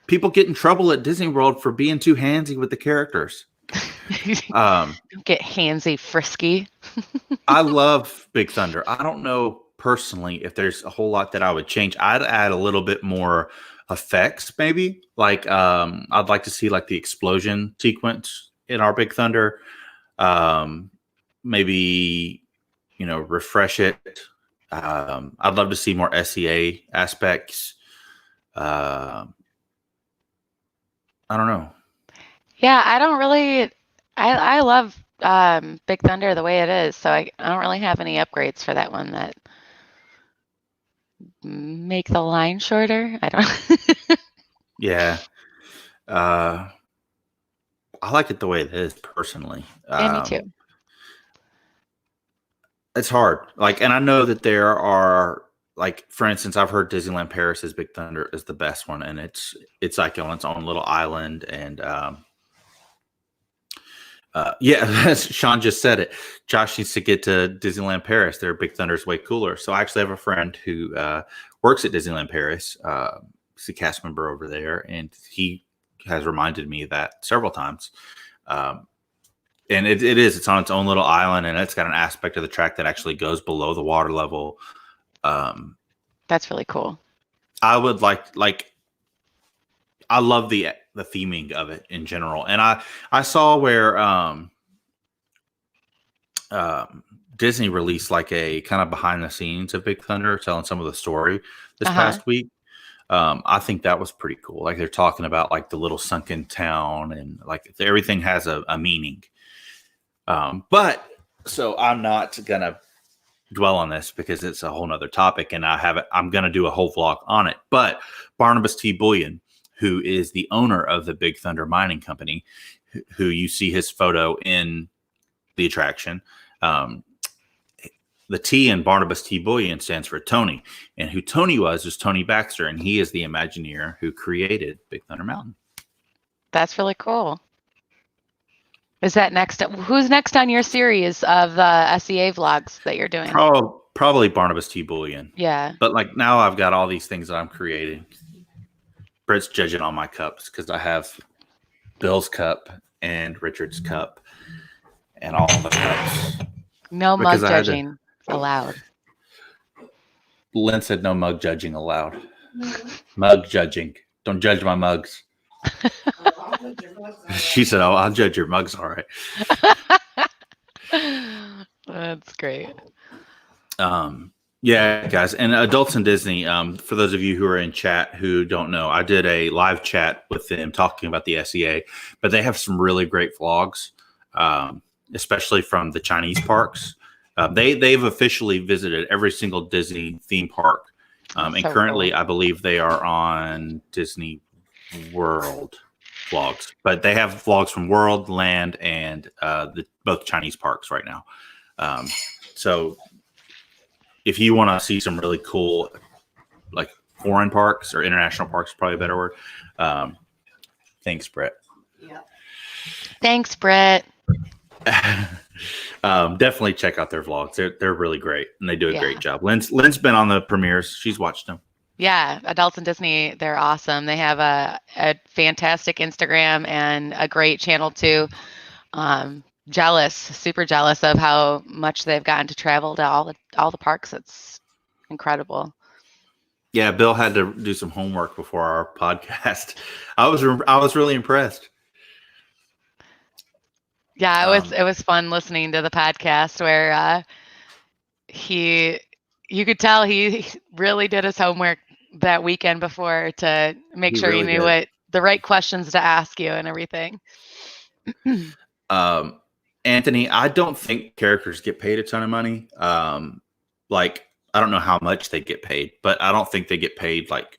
people get in trouble at Disney World for being too handsy with the characters. Don't get handsy, frisky. I love Big Thunder. I don't know personally if there's a whole lot that I would change. I'd add a little bit more effects, maybe. Like, I'd like to see like the explosion sequence in our Big Thunder. Maybe, refresh it. I'd love to see more SEA aspects. I don't know. Yeah, I don't really. I love Big Thunder the way it is, so I don't really have any upgrades for that one that make the line shorter. I don't. Yeah. I like it the way it is personally. Yeah, me too. It's hard. Like, and I know that there are, like, for instance, I've heard Disneyland Paris's Big Thunder is the best one, and it's like on its own little island. And yeah, Sean just said it. Josh needs to get to Disneyland Paris. Their Big Thunder is way cooler. So I actually have a friend who works at Disneyland Paris. He's a cast member over there, and he has reminded me of that several times. And it's on its own little island, and it's got an aspect of the track that actually goes below the water level. That's really cool. I would like I love the theming of it in general. And I saw where Disney released like a kind of behind the scenes of Big Thunder, telling some of the story this past week. I think that was pretty cool. Like, they're talking about like the little sunken town, and like everything has a meaning. But so I'm not gonna dwell on this because it's a whole nother topic, and I'm gonna do a whole vlog on it. But Barnabas T. Bullion, who is the owner of the Big Thunder Mining Company, who you see his photo in the attraction, the T in Barnabas T. Bullion stands for Tony, and who Tony was Tony Baxter, and he is the Imagineer who created Big Thunder Mountain. That's really cool. Is that next? Who's next on your series of SEA vlogs that you're doing? Probably Barnabas T. Bullion. Yeah. But like, now I've got all these things that I'm creating. Brett's judging all my cups because I have Bill's cup and Richard's cup and all the cups. No mug judging allowed. Lynn said no mug judging allowed. Mug judging. Don't judge my mugs. She said, "Oh, I'll judge your mugs, all right." That's great. Yeah, guys, and Adults in Disney. For those of you who are in chat who don't know, I did a live chat with them talking about the SEA, but they have some really great vlogs, especially from the Chinese parks. They've officially visited every single Disney theme park, and So currently, cool. I believe they are on Disney World vlogs, but they have vlogs from World, Land, and both Chinese parks right now. So if you want to see some really cool, like, foreign parks or international parks, is probably a better word. Thanks, Brett. Yeah. Thanks, Brett. Definitely check out their vlogs. They're really great, and they do a great job. Lynn's been on the premieres. She's watched them. Yeah, Adults in Disney, they're awesome. They have a fantastic Instagram and a great channel too. Super jealous of how much they've gotten to travel to all the parks. It's incredible. Yeah, Bill had to do some homework before our podcast. I was really impressed. Yeah, it was fun listening to the podcast where you could tell he really did his homework that weekend before to make sure he knew what the right questions to ask you and everything. Anthony, I don't think characters get paid a ton of money. Like, I don't know how much they get paid, but I don't think they get paid like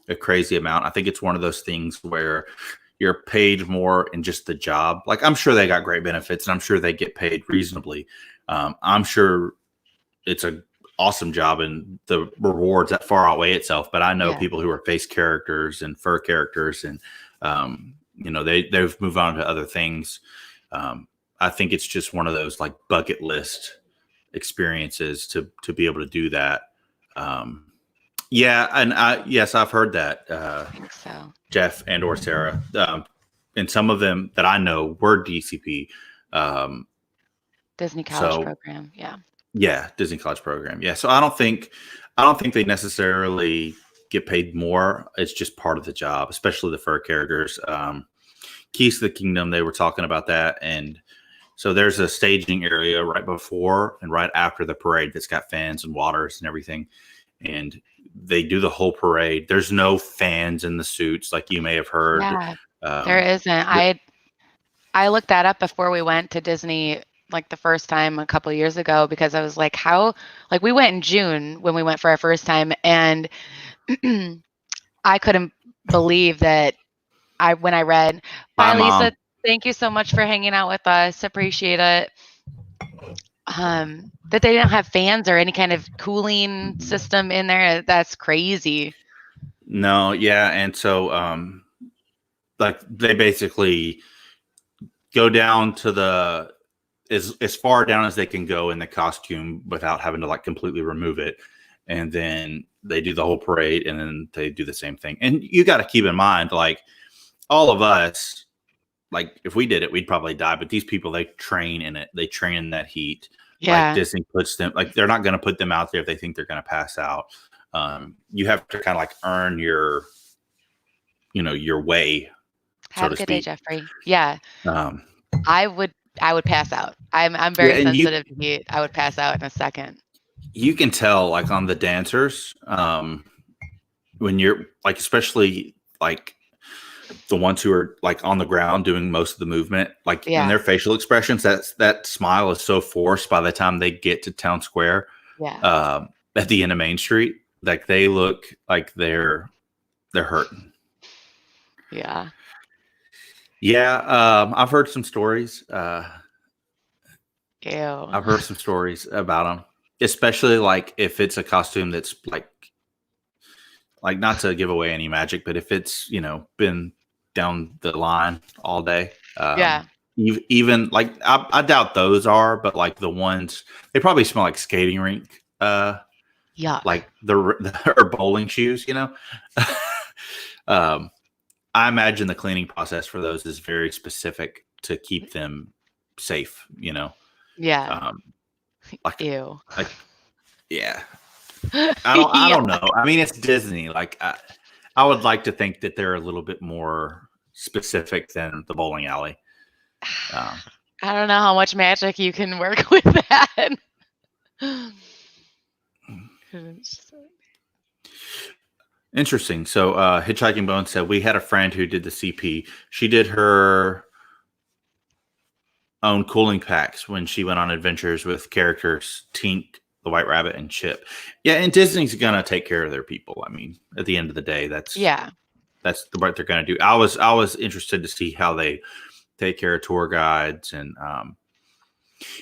a crazy amount. I think it's one of those things where you're paid more in just the job. Like I'm sure they got great benefits, and I'm sure they get paid reasonably. I'm sure it's a awesome job, and the rewards that far outweigh itself. But I know people who are face characters and fur characters, and they've moved on to other things. I think it's just one of those like bucket list experiences to be able to do that. Yes, I've heard that. I think so. Jeff and or Sarah, and some of them that I know were DCP. Disney College Program, yeah, Disney College Program, yeah. So I don't think they necessarily get paid more. It's just part of the job, especially the fur characters. Keys to the Kingdom, they were talking about that, and so there's a staging area right before and right after the parade that's got fans and waters and everything, and they do the whole parade. There's no fans in the suits like you may have heard. Yeah, there isn't. I looked that up before we went to Disney like the first time a couple of years ago, because I was like, how, like we went in June when we went for our first time, and I couldn't believe that when I read, bye Lisa, thank you so much for hanging out with us, appreciate it. That they didn't have fans or any kind of cooling system in there. That's crazy. No, yeah. And so like they basically go down to the as far down as they can go in the costume without having to like completely remove it. And then they do the whole parade, and then they do the same thing. And you got to keep in mind, like all of us, like if we did it, we'd probably die. But these people, they train in it. They train in that heat. Yeah. Like Disney puts them, like they're not going to put them out there if they think they're going to pass out. You have to kind of like earn your way. Have a good day, Jeffrey. Yeah. I would pass out. I'm very sensitive to heat. I would pass out in a second. You can tell like on the dancers, when you're like, especially like the ones who are like on the ground doing most of the movement, like in their facial expressions, that smile is so forced by the time they get to Town Square. Yeah. At the end of Main Street, like they look like they're hurting. Yeah. Yeah. I've heard some stories. Ew. I've heard some stories about them, especially like if it's a costume that's like not to give away any magic, but if it's, been down the line all day. Even like, I doubt those are, but like the ones, they probably smell like skating rink. Like or bowling shoes, I imagine the cleaning process for those is very specific to keep them safe, Yeah. Ew. Yeah. I don't know. I mean, it's Disney. Like I would like to think that they're a little bit more specific than the bowling alley. I don't know how much magic you can work with that. Interesting. So Hitchhiking Bones said, we had a friend who did the CP. She did her own cooling packs when she went on adventures with characters Tink, the White Rabbit, and Chip. Yeah, and Disney's gonna take care of their people. I mean, at the end of the day, that's what they're gonna do. I was interested to see how they take care of tour guides, and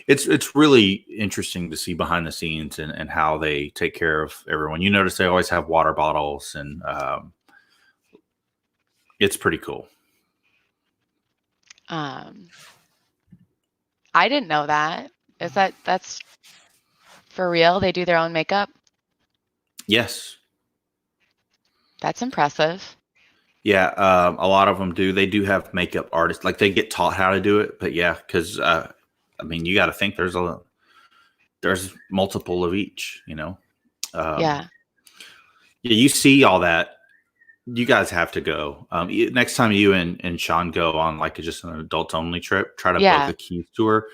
it's really interesting to see behind the scenes and how they take care of everyone. You notice they always have water bottles, and it's pretty cool. I didn't know that. That's for real? They do their own makeup? Yes. That's impressive. Yeah, a lot of them do. They do have makeup artists. Like they get taught how to do it. But yeah, because I mean, you got to think there's multiple of each. Yeah, you see all that. You guys have to go. Next time you and Sean go on like just an adult only trip, try to book a Keys tour.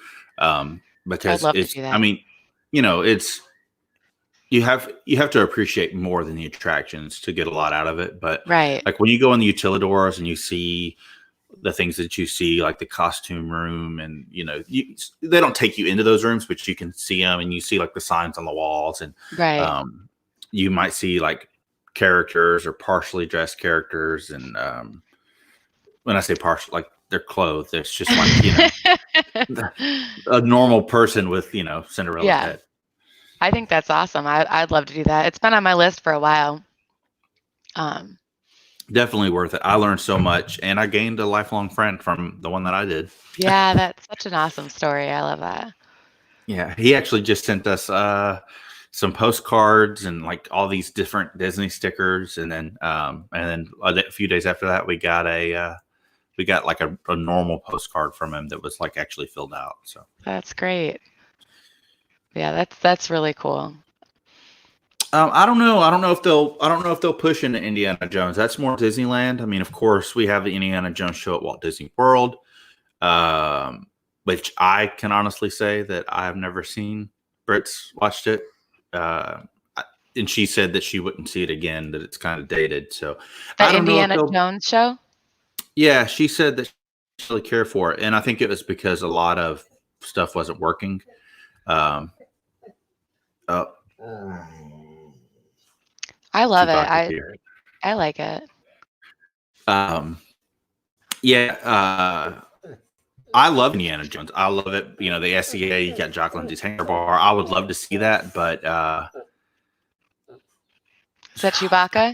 Because it's, I mean, it's, you have to appreciate more than the attractions to get a lot out of it. But right, like when you go in the utilidors and you see the things that you see, like the costume room, and they don't take you into those rooms, but you can see them, and you see like the signs on the walls, and Right. you might see like characters or partially dressed characters, and when I say partial, like they're clothed, it's just like a normal person with Cinderella's Yeah. head. I think that's awesome. I'd love to do that. It's been on my list for a while. Definitely worth it. I learned so much, and I gained a lifelong friend from the one that I did. Yeah, that's such an awesome story. I love that. Yeah, he actually just sent us some postcards and like all these different Disney stickers, and then a few days after that, we got like a normal postcard from him that was like actually filled out. So that's great. Yeah, that's really cool. I don't know if they'll push into Indiana Jones. That's more Disneyland. I mean, of course, we have the Indiana Jones show at Walt Disney World, which I can honestly say that I've never seen. Britt's watched it, and she said that she wouldn't see it again, that it's kind of dated. So the Indiana Jones show? Yeah, she said that she didn't really care for it, and I think it was because a lot of stuff wasn't working. I love it. I like it. I love Indiana Jones. I love it. The SEA, you got Jock Lindsay's Hangar Bar. I would love to see that, but is that Chewbacca?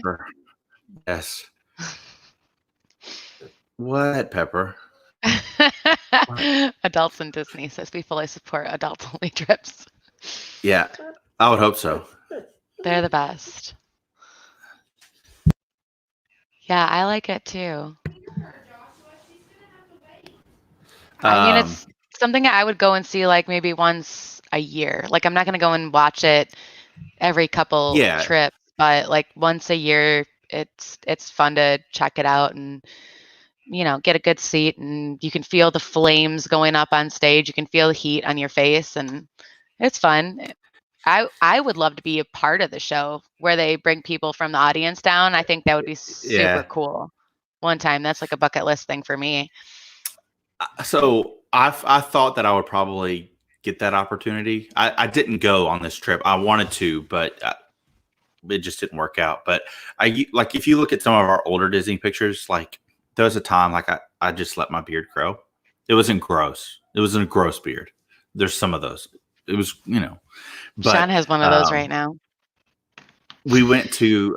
Yes. What, Pepper? Adults in Disney says we fully support adult only trips. Yeah, I would hope so. They're the best. Yeah, I like it too. I mean, it's something I would go and see like maybe once a year. Like I'm not going to go and watch it every couple trips, but like once a year, it's fun to check it out and get a good seat, and you can feel the flames going up on stage. You can feel the heat on your face, and it's fun. I would love to be a part of the show where they bring people from the audience down. I think that would be super cool. One time, that's like a bucket list thing for me. So I thought that I would probably get that opportunity. I didn't go on this trip. I wanted to, but it just didn't work out. But if you look at some of our older Disney pictures, like there was a time like I just let my beard grow. It wasn't gross. It wasn't a gross beard. There's some of those. It was, But, Sean has one of those right now. We went to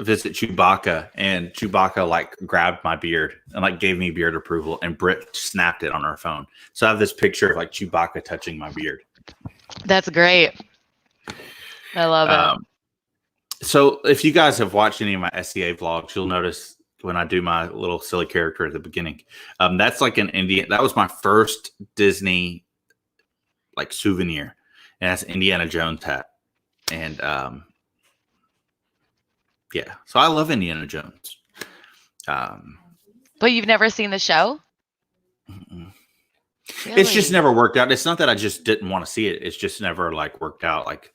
visit Chewbacca, and Chewbacca like grabbed my beard and like gave me beard approval, and Britt snapped it on her phone. So I have this picture of like Chewbacca touching my beard. That's great. I love it. So if you guys have watched any of my SEA vlogs, you'll notice when I do my little silly character at the beginning, that's like an Indian. That was my first Disney like souvenir, and that's an Indiana Jones hat. And yeah, so I love Indiana Jones. But you've never seen the show? Really? It's just never worked out. It's not that I just didn't want to see it. It's just never like worked out. Like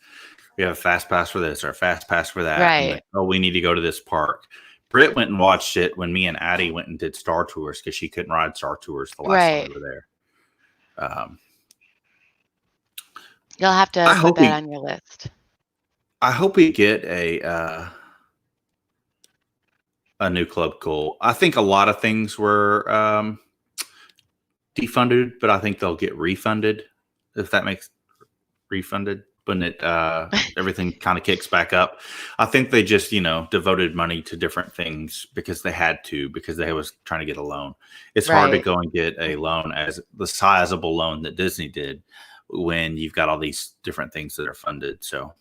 we have a fast pass for this or a fast pass for that. Right. Like, oh, we need to go to this park. Britt went and watched it when me and Addie went and did Star Tours because she couldn't ride Star Tours the last time we were there. You'll have to put that on your list. I hope we get a new club goal. I think a lot of things were defunded, but I think they'll get refunded, if that makes refunded when it everything kind of kicks back up. I think they just devoted money to different things because they had to, because they was trying to get a loan. It's hard to go and get a loan as the sizable loan that Disney did when you've got all these different things that are funded. So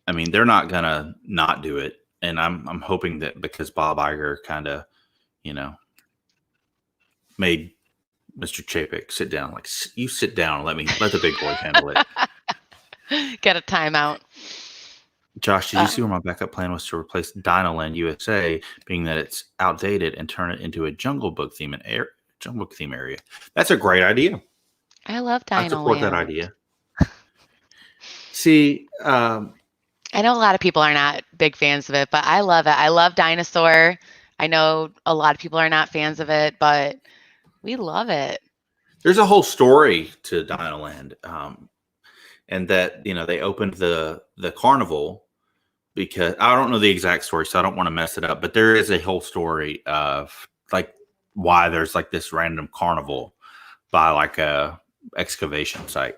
I mean, they're not gonna not do it. And I'm hoping that because Bob Iger kind of, made Mr. Chapek sit down, like, you sit down, let the big boy handle it. Get a timeout. Josh, did you see where my backup plan was to replace Dinoland USA, being that it's outdated, and turn it into a Jungle Book theme area? That's a great idea. I love Dinoland. I support that idea. See, I know a lot of people are not big fans of it, but I love it. I love Dinosaur. I know a lot of people are not fans of it, but we love it. There's a whole story to Dinoland, and that they opened the carnival because I don't know the exact story, so I don't want to mess it up. But there is a whole story of like why there's like this random carnival by like a excavation site.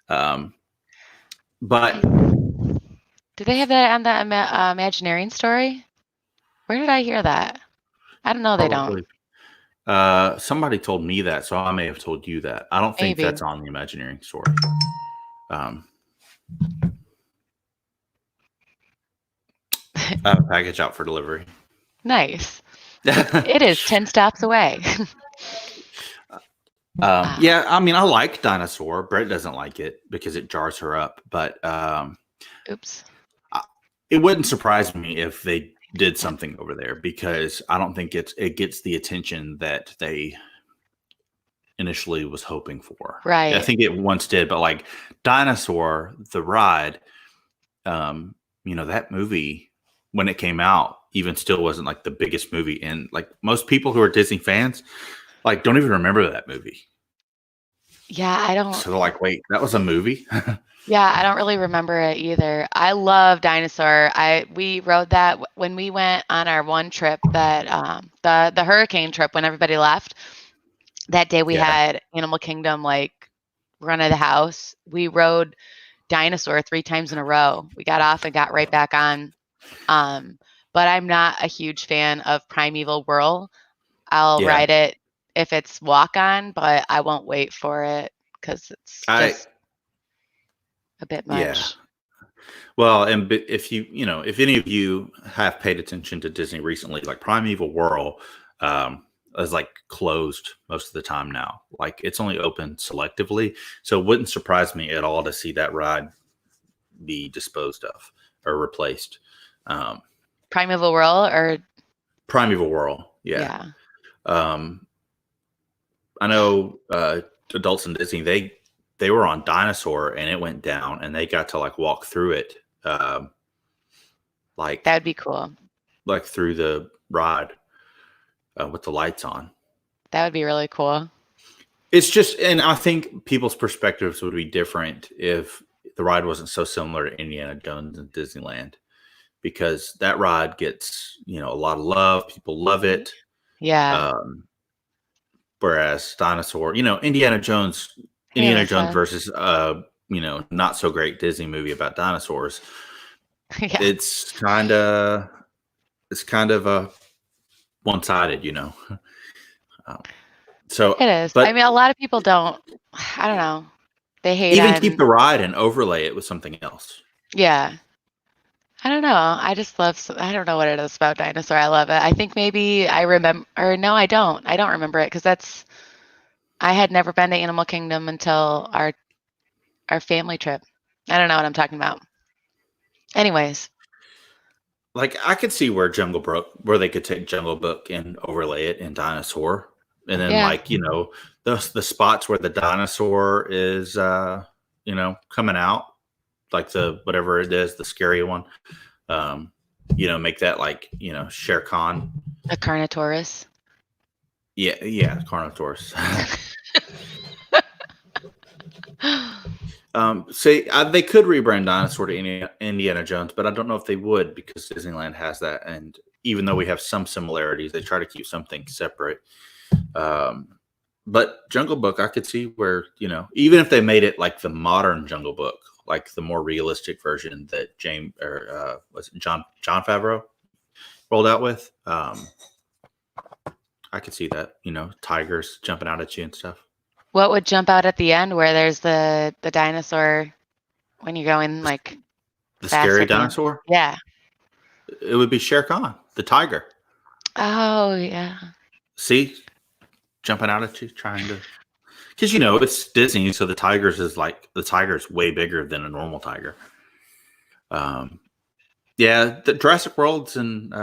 But do they have that on the Imagineering story? Where did I hear that? I don't know. They don't. Somebody told me that, so I may have told you that. I don't think Maybe. that's on the Imagineering story. I have a package out for delivery. Nice. It is 10 stops away. Yeah, I mean, I like Dinosaur. Brett doesn't like it because it jars her up. But oops, it wouldn't surprise me if they did something over there, because I don't think it gets the attention that they initially was hoping for. Right. I think it once did, but like Dinosaur, the ride, that movie when it came out, even still wasn't like the biggest movie. And like most people who are Disney fans, like don't even remember that movie. Yeah, I don't. So they're like, wait, that was a movie? Yeah, I don't really remember it either. I love Dinosaur. We rode that when we went on our one trip, that the hurricane trip, when everybody left. That day we had Animal Kingdom like run of the house. We rode Dinosaur 3 times in a row. We got off and got right back on. But I'm not a huge fan of Primeval Whirl. I'll ride it if it's walk on, but I won't wait for it because it's just a bit much. Yeah. Well, and if if any of you have paid attention to Disney recently, like Primeval Whirl is like closed most of the time now. Like it's only open selectively. So it wouldn't surprise me at all to see that ride be disposed of or replaced. Primeval Whirl or Primeval Whirl. Yeah. I know adults in Disney, they were on Dinosaur and it went down and they got to like walk through it. Like that'd be cool. Like through the ride with the lights on. That would be really cool. It's just, and I think people's perspectives would be different if the ride wasn't so similar to Indiana Jones and Disneyland, because that ride gets, a lot of love. People love it. Yeah. Whereas Dinosaur, Indiana Jones versus, not so great Disney movie about dinosaurs. Yeah. It's kind of a one-sided, so it is. But I mean, a lot of people don't. I don't know. They hate even keep the ride and overlay it with something else. Yeah. I don't know. I just love. I don't know what it is about Dinosaur. I love it. I think maybe I remember. Or no, I don't. I don't remember it because I had never been to Animal Kingdom until our family trip. I don't know what I'm talking about. Anyways. Like I could see where they could take Jungle Book and overlay it in Dinosaur, and then the spots where the dinosaur is coming out, like the whatever it is, the scary one, make that like Shere Khan, a Carnotaurus. Yeah, Carnotaurus. They could rebrand Dinosaur to Indiana Jones, but I don't know if they would, because Disneyland has that. And even though we have some similarities, they try to keep something separate. But Jungle Book, I could see where, even if they made it like the modern Jungle Book, like the more realistic version that John Favreau rolled out with, I could see that, tigers jumping out at you and stuff. What would jump out at the end where there's the dinosaur when you're going like the scary dinosaur? Yeah. It would be Shere Khan, the tiger. Oh, yeah. See? Jumping out at you, trying to... Because, it's Disney, so the tiger's way bigger than a normal tiger. Yeah, the Jurassic World's in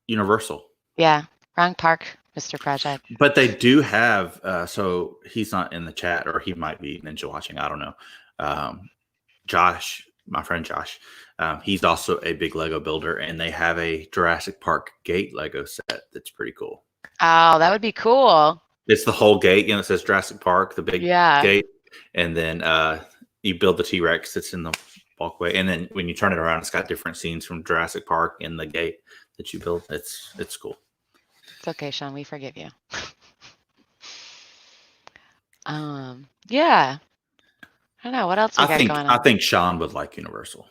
Universal. Yeah, wrong park. Mr. Project. But they do have, so he's not in the chat, or he might be ninja watching. I don't know. Josh, my friend Josh, He's also a big Lego builder, and they have a Jurassic Park gate Lego set that's pretty cool. Oh, that would be cool. It's the whole gate, it says Jurassic Park, the big gate, and then you build the T-Rex that's in the walkway, and then when you turn it around, it's got different scenes from Jurassic Park in the gate that you build. It's cool. It's okay, Sean. We forgive you. Yeah. I don't know what else we got going on. I think Sean would like Universal.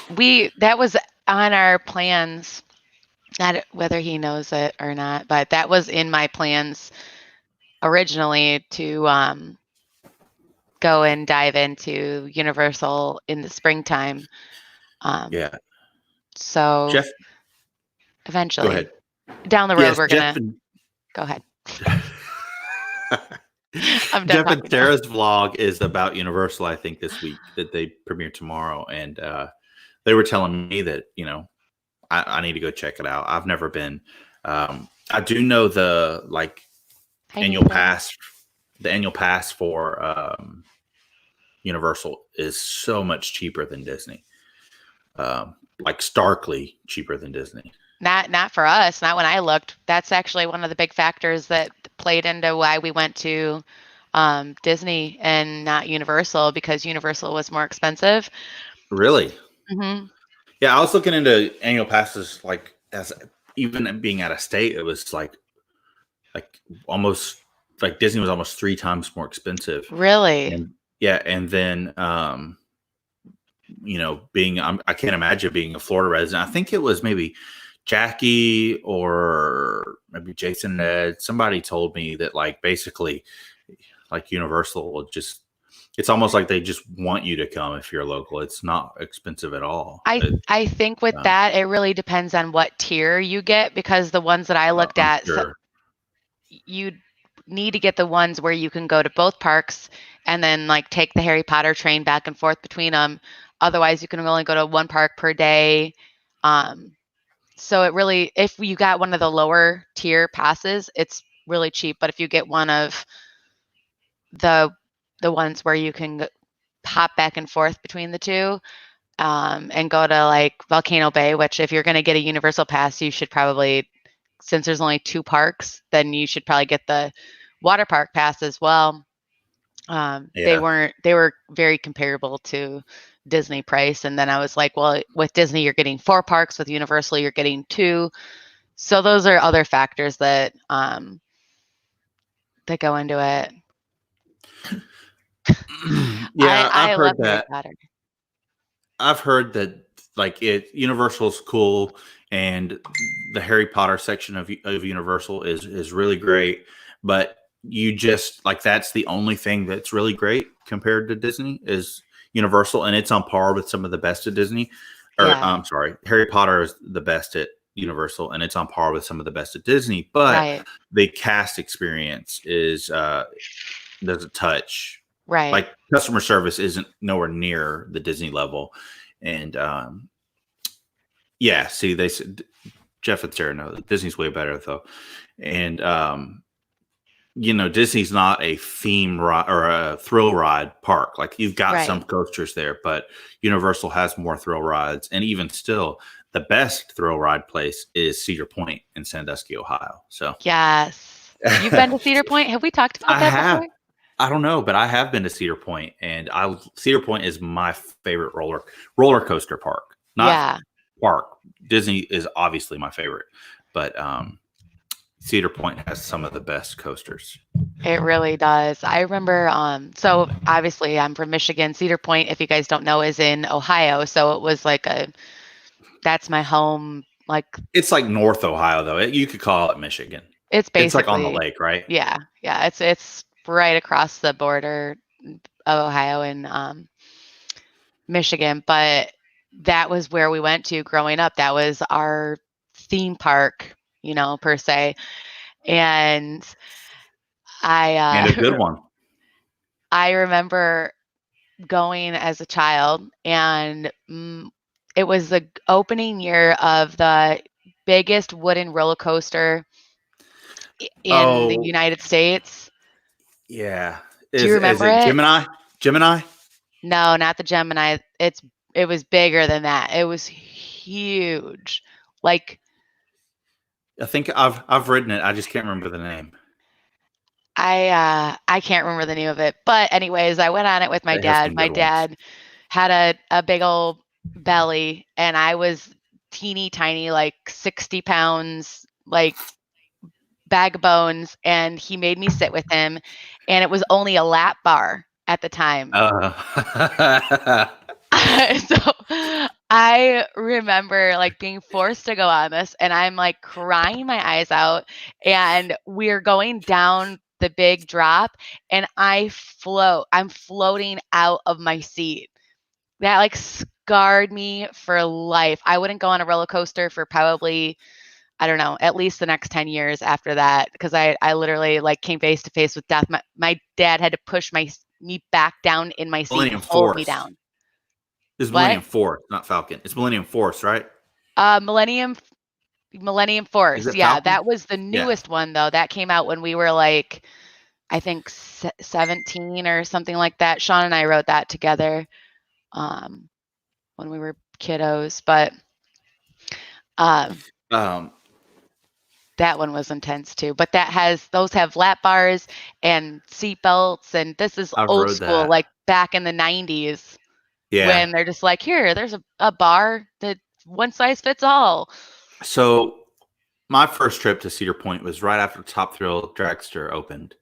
That was on our plans, not whether he knows it or not, but that was in my plans originally to go and dive into Universal in the springtime. Yeah. So Jeff, eventually, go ahead. Down the road, we're gonna go ahead. I'm done. Jeff and Sarah's vlog is about Universal, I think, this week, that they premiere tomorrow, and they were telling me that I need to go check it out. I've never been. I do know the annual pass. The annual pass for Universal is so much cheaper than Disney, starkly cheaper than Disney. Not for us. Not when I looked. That's actually one of the big factors that played into why we went to Disney and not Universal, because Universal was more expensive. Really? Mm-hmm. Yeah, I was looking into annual passes. As even being out of state, it was almost Disney was almost 3 times more expensive. Really? And then I can't imagine being a Florida resident. I think it was maybe Jackie or maybe Jason and Ed, somebody told me that basically Universal will it's almost like they just want you to come if you're local. It's not expensive at all. I think with that, it really depends on what tier you get, because the ones that I looked at, sure. You need to get the ones where you can go to both parks and then take the Harry Potter train back and forth between them. Otherwise, you can only go to one park per day. So it really, if you got one of the lower tier passes, it's really cheap. But if you get one of the ones where you can hop back and forth between the two, and go to Volcano Bay, which if you're going to get a Universal pass, you should probably, since there's only 2 parks, then you should probably get the water park pass as well. They were very comparable to Disney price. And then I was like, well, with Disney, you're getting 4 parks. With Universal, you're getting 2. So those are other factors that that go into it. Yeah, I love Harry Potter. I've heard that Universal's cool, and the Harry Potter section of Universal is really great, but you just that's the only thing that's really great compared to Disney is Universal, and it's on par with some of the best at Disney. I'm sorry, Harry Potter is the best at Universal, and it's on par with some of the best at Disney. But the cast experience is there's a touch. Right. Customer service isn't nowhere near the Disney level. And see, they said Jeff and Sarah know that Disney's way better though. And Disney's not a theme ride or a thrill ride park. You've got some coasters there, but Universal has more thrill rides. And even still, the best thrill ride place is Cedar Point in Sandusky, Ohio. So yes, you've been to Cedar Point. Have we talked about that before? I don't know, but I have been to Cedar Point, and Cedar Point is my favorite roller coaster park. Not park. Disney is obviously my favorite, but Cedar Point has some of the best coasters. It really does. I remember, so obviously I'm from Michigan. Cedar Point, if you guys don't know, is in Ohio. So it was that's my home. It's North Ohio though. You could call it Michigan. It's basically on the lake, right? Yeah. It's right across the border of Ohio and Michigan. But that was where we went to growing up. That was our theme park, per se. And and a good one. I remember going as a child, and it was the opening year of the biggest wooden roller coaster in the United States. Yeah. Do you remember it? Gemini? Gemini? No, not the Gemini. It bigger than that. It was huge. Like, I think I've ridden it. I just can't remember the name. I can't remember the name of it. But anyways, I went on it with my It has dad. some My good ones. dad had a big old belly, and I was teeny tiny, like 60 pounds, like bag of bones, and he made me sit with him, and it was only a lap bar at the time. So I remember like being forced to go on this, and I'm like crying my eyes out, and we're going down the big drop, and I'm floating out of my seat. That like scarred me for life. I wouldn't go on a roller coaster for probably, I don't know, at least the next 10 years after that, because I literally like came face to face with death. My dad had to push me back down in my seat and Millennium hold me Force. down. It's What? Millennium Force, not Falcon. It's Millennium Force, right? Millennium Is Force. it Yeah, Falcon? that was the Yeah. newest one though. That came out when we were like, I think 17 or something like that. Sean and I wrote that together when we were kiddos, but um, Um, that one was intense too. But those have lap bars and seat belts, and this is I've old rode school, that. like back in the 90s Yeah. when they're just like, here, there's a bar that one size fits all. So my first trip to Cedar Point was right after Top Thrill Dragster opened,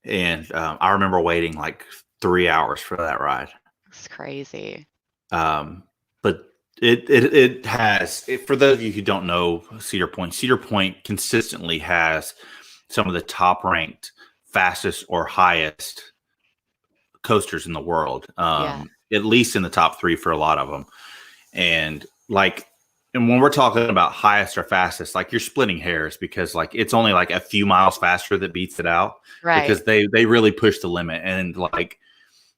and I remember waiting like 3 hours for that ride. It's crazy. But it has for those of you who don't know Cedar Point. Cedar Point consistently has some of the top ranked, fastest or highest coasters in the world. Yeah. At least in the top three for a lot of them. And like, and when we're talking about highest or fastest, like you're splitting hairs because like it's only like a few miles faster that beats it out Right. because they really push the limit. And like,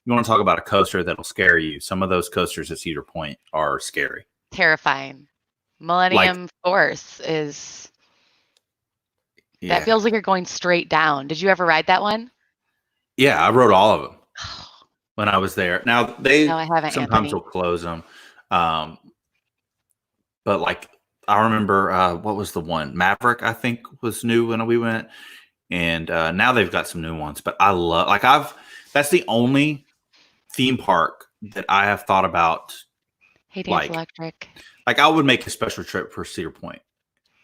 you want to talk about a coaster that'll scare you. Some of those coasters at Cedar Point are scary. Terrifying. Like, Millennium Force is that yeah. feels like you're going straight down. Did you ever ride that one? Yeah, I rode all of them when I was there. Now No, they I haven't, sometimes will Anthony. close them. Um, but like I remember what was the one? Maverick, I think, was new when we went. And now they've got some new ones. But I love that's the only theme park that I have thought about Hey, Dance like Electric. I would make a special trip for Cedar Point.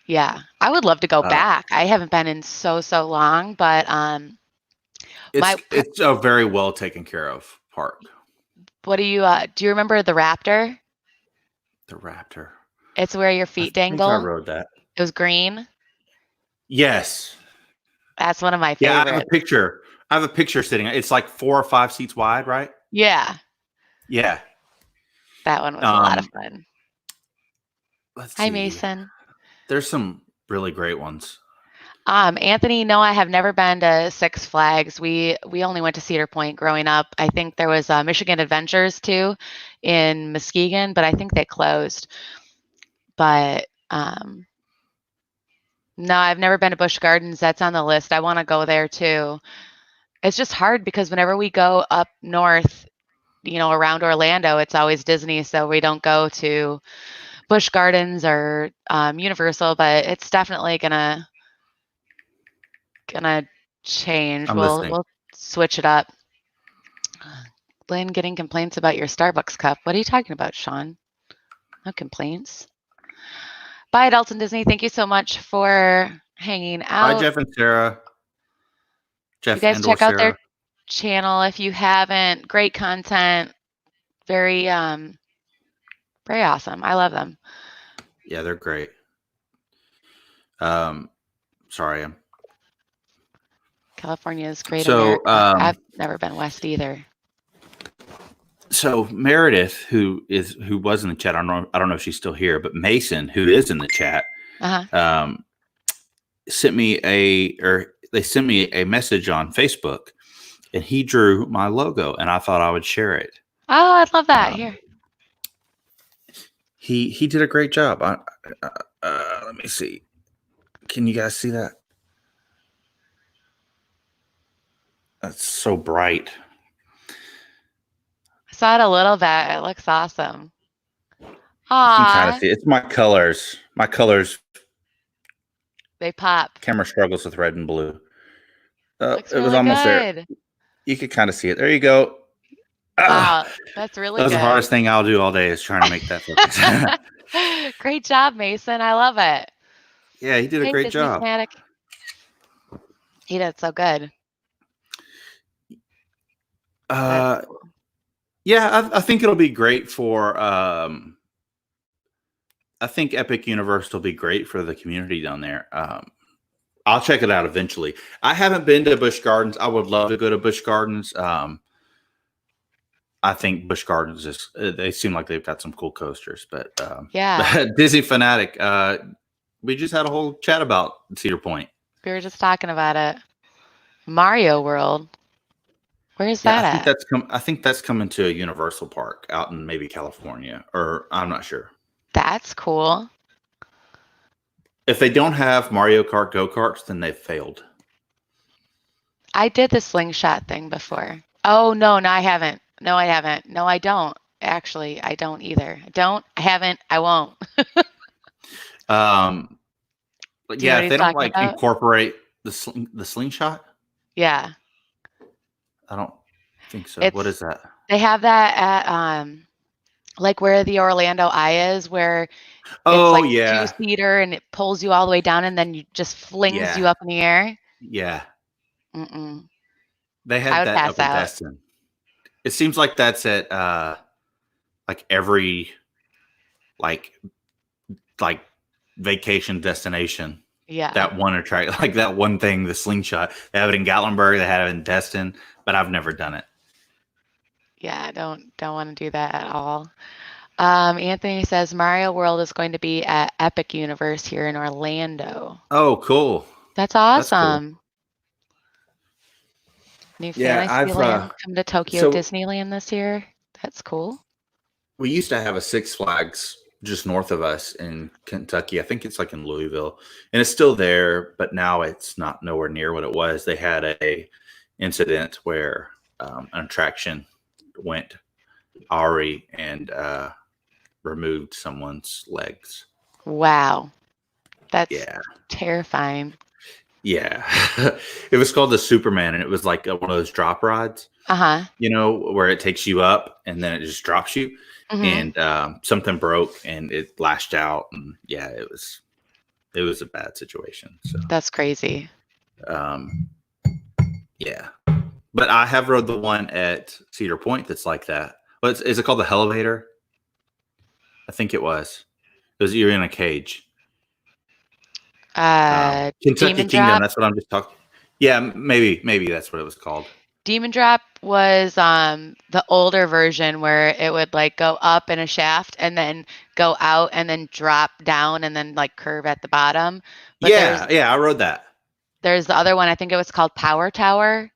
Yeah, I would love to go Uh, back. I haven't been in so long, but it's a very well taken care of park. what do you remember the Raptor? The Raptor. It's where your I feet think I dangle. rode that. It was green. Yes. That's one of my Yeah, I have a favorites. picture. I have a picture sitting. It's like 4 or 5 seats wide, right? Yeah, Yeah. that one was a lot of Um, fun. let's Hi, see. Mason. There's some really great ones. Anthony, no, I have never been to Six Flags. We only went to Cedar Point growing up. I think there was Michigan Adventures too in Muskegon, but I think they closed. But no, I've never been to Busch Gardens. That's on the list. I want to go there too. It's just hard because whenever we go up north, around Orlando, it's always Disney, so we don't go to Busch Gardens or Universal. But it's definitely gonna change. I'm We'll listening. we'll switch it up. Lynn getting complaints about your Starbucks cup. What are you talking about, Sean? No complaints. Bye, Dalton Disney. Thank you so much for hanging Hi, out. Jeff and Sarah. You Jeff guys and or check out their Sarah. channel if you haven't. Great content. Very very awesome. I love them. Yeah, they're great. Sorry. California is great So, America. I've never been west either. so Meredith, who was in the chat, I don't know if she's still here, but Mason, who is in the chat, sent me they sent me a message on Facebook, and he drew my logo, and I thought I would share it. Oh, I'd love that. Here. He did a great job. Let me see. Can you guys see that? That's so bright. saw it a little bit. It looks awesome. You can kind of Aw, see it's my colors. My colors. they pop. Camera struggles with red and blue. Looks It was really almost there. good. You could kind of see it. There you go. Wow, that's really That was the good. hardest thing I'll do all day is trying to make that focus. Great job, Mason. I love it. Yeah, he did a Hey, great Disney job. fanatic. He did so good. That's cool. Yeah, I think it'll be great for. I think Epic Universe will be great for the community down there. I'll check it out eventually. I haven't been to Busch Gardens. I would love to go to Busch Gardens. I think Busch Gardens is. They seem like they've got some cool coasters, but Yeah, Disney fanatic. We just had a whole chat about Cedar Point. we were just talking about it. Mario World. Where's Yeah, that at? I think that's coming to a Universal Park out in maybe California, or I'm not sure. That's cool. If they don't have Mario Kart go-karts, then they've failed. I did the slingshot thing before. Oh, no, I haven't. No, I haven't. No, I don't. Actually, I don't either. I haven't, I won't. But Do you know yeah, what if he's they don't talking like about? incorporate the slingshot, Yeah. I don't think so. What is It's that? they have that at like where the Orlando Eye is, where it's Oh like a yeah, two-seater and it pulls you all the way down and then you just flings you yeah, up in the air. yeah. Mm-mm. They I had would that pass up in out. Destin. It seems like that's at like every like like vacation destination. Yeah. That one attract like that one thing, the slingshot. They have it in Gatlinburg. They have it in Destin, but I've never done it. Yeah, I don't want to do that at all. Anthony says Mario World is going to be at Epic Universe here in Orlando. Oh, cool. That's That's cool. awesome. New Yeah, I've Fantasyland come to Tokyo so Disneyland this year. That's cool. we used to have a Six Flags just north of us in Kentucky. I think it's like in Louisville, and it's still there, but now it's not nowhere near what it was. They had a incident where an attraction went awry and removed someone's legs. Wow. That's Yeah, terrifying. yeah. It was called the Superman, and it was like one of those drop rides. Uh-huh. You know, where it takes you up and then it just drops you. Hmm. And something broke and it lashed out, and yeah, it was a bad situation. So That's crazy. yeah, but I have rode the one at Cedar Point that's like that. Is it called the Elevator? I think it was. You're in a cage. Kentucky Demon Kingdom. Drop. That's what I'm just talking. Yeah, maybe that's what it was called. Demon Drop was the older version where it would like go up in a shaft and then go out and then drop down and then like curve at the bottom. But Yeah, I rode that. there's the other one, I think it was called Power Tower.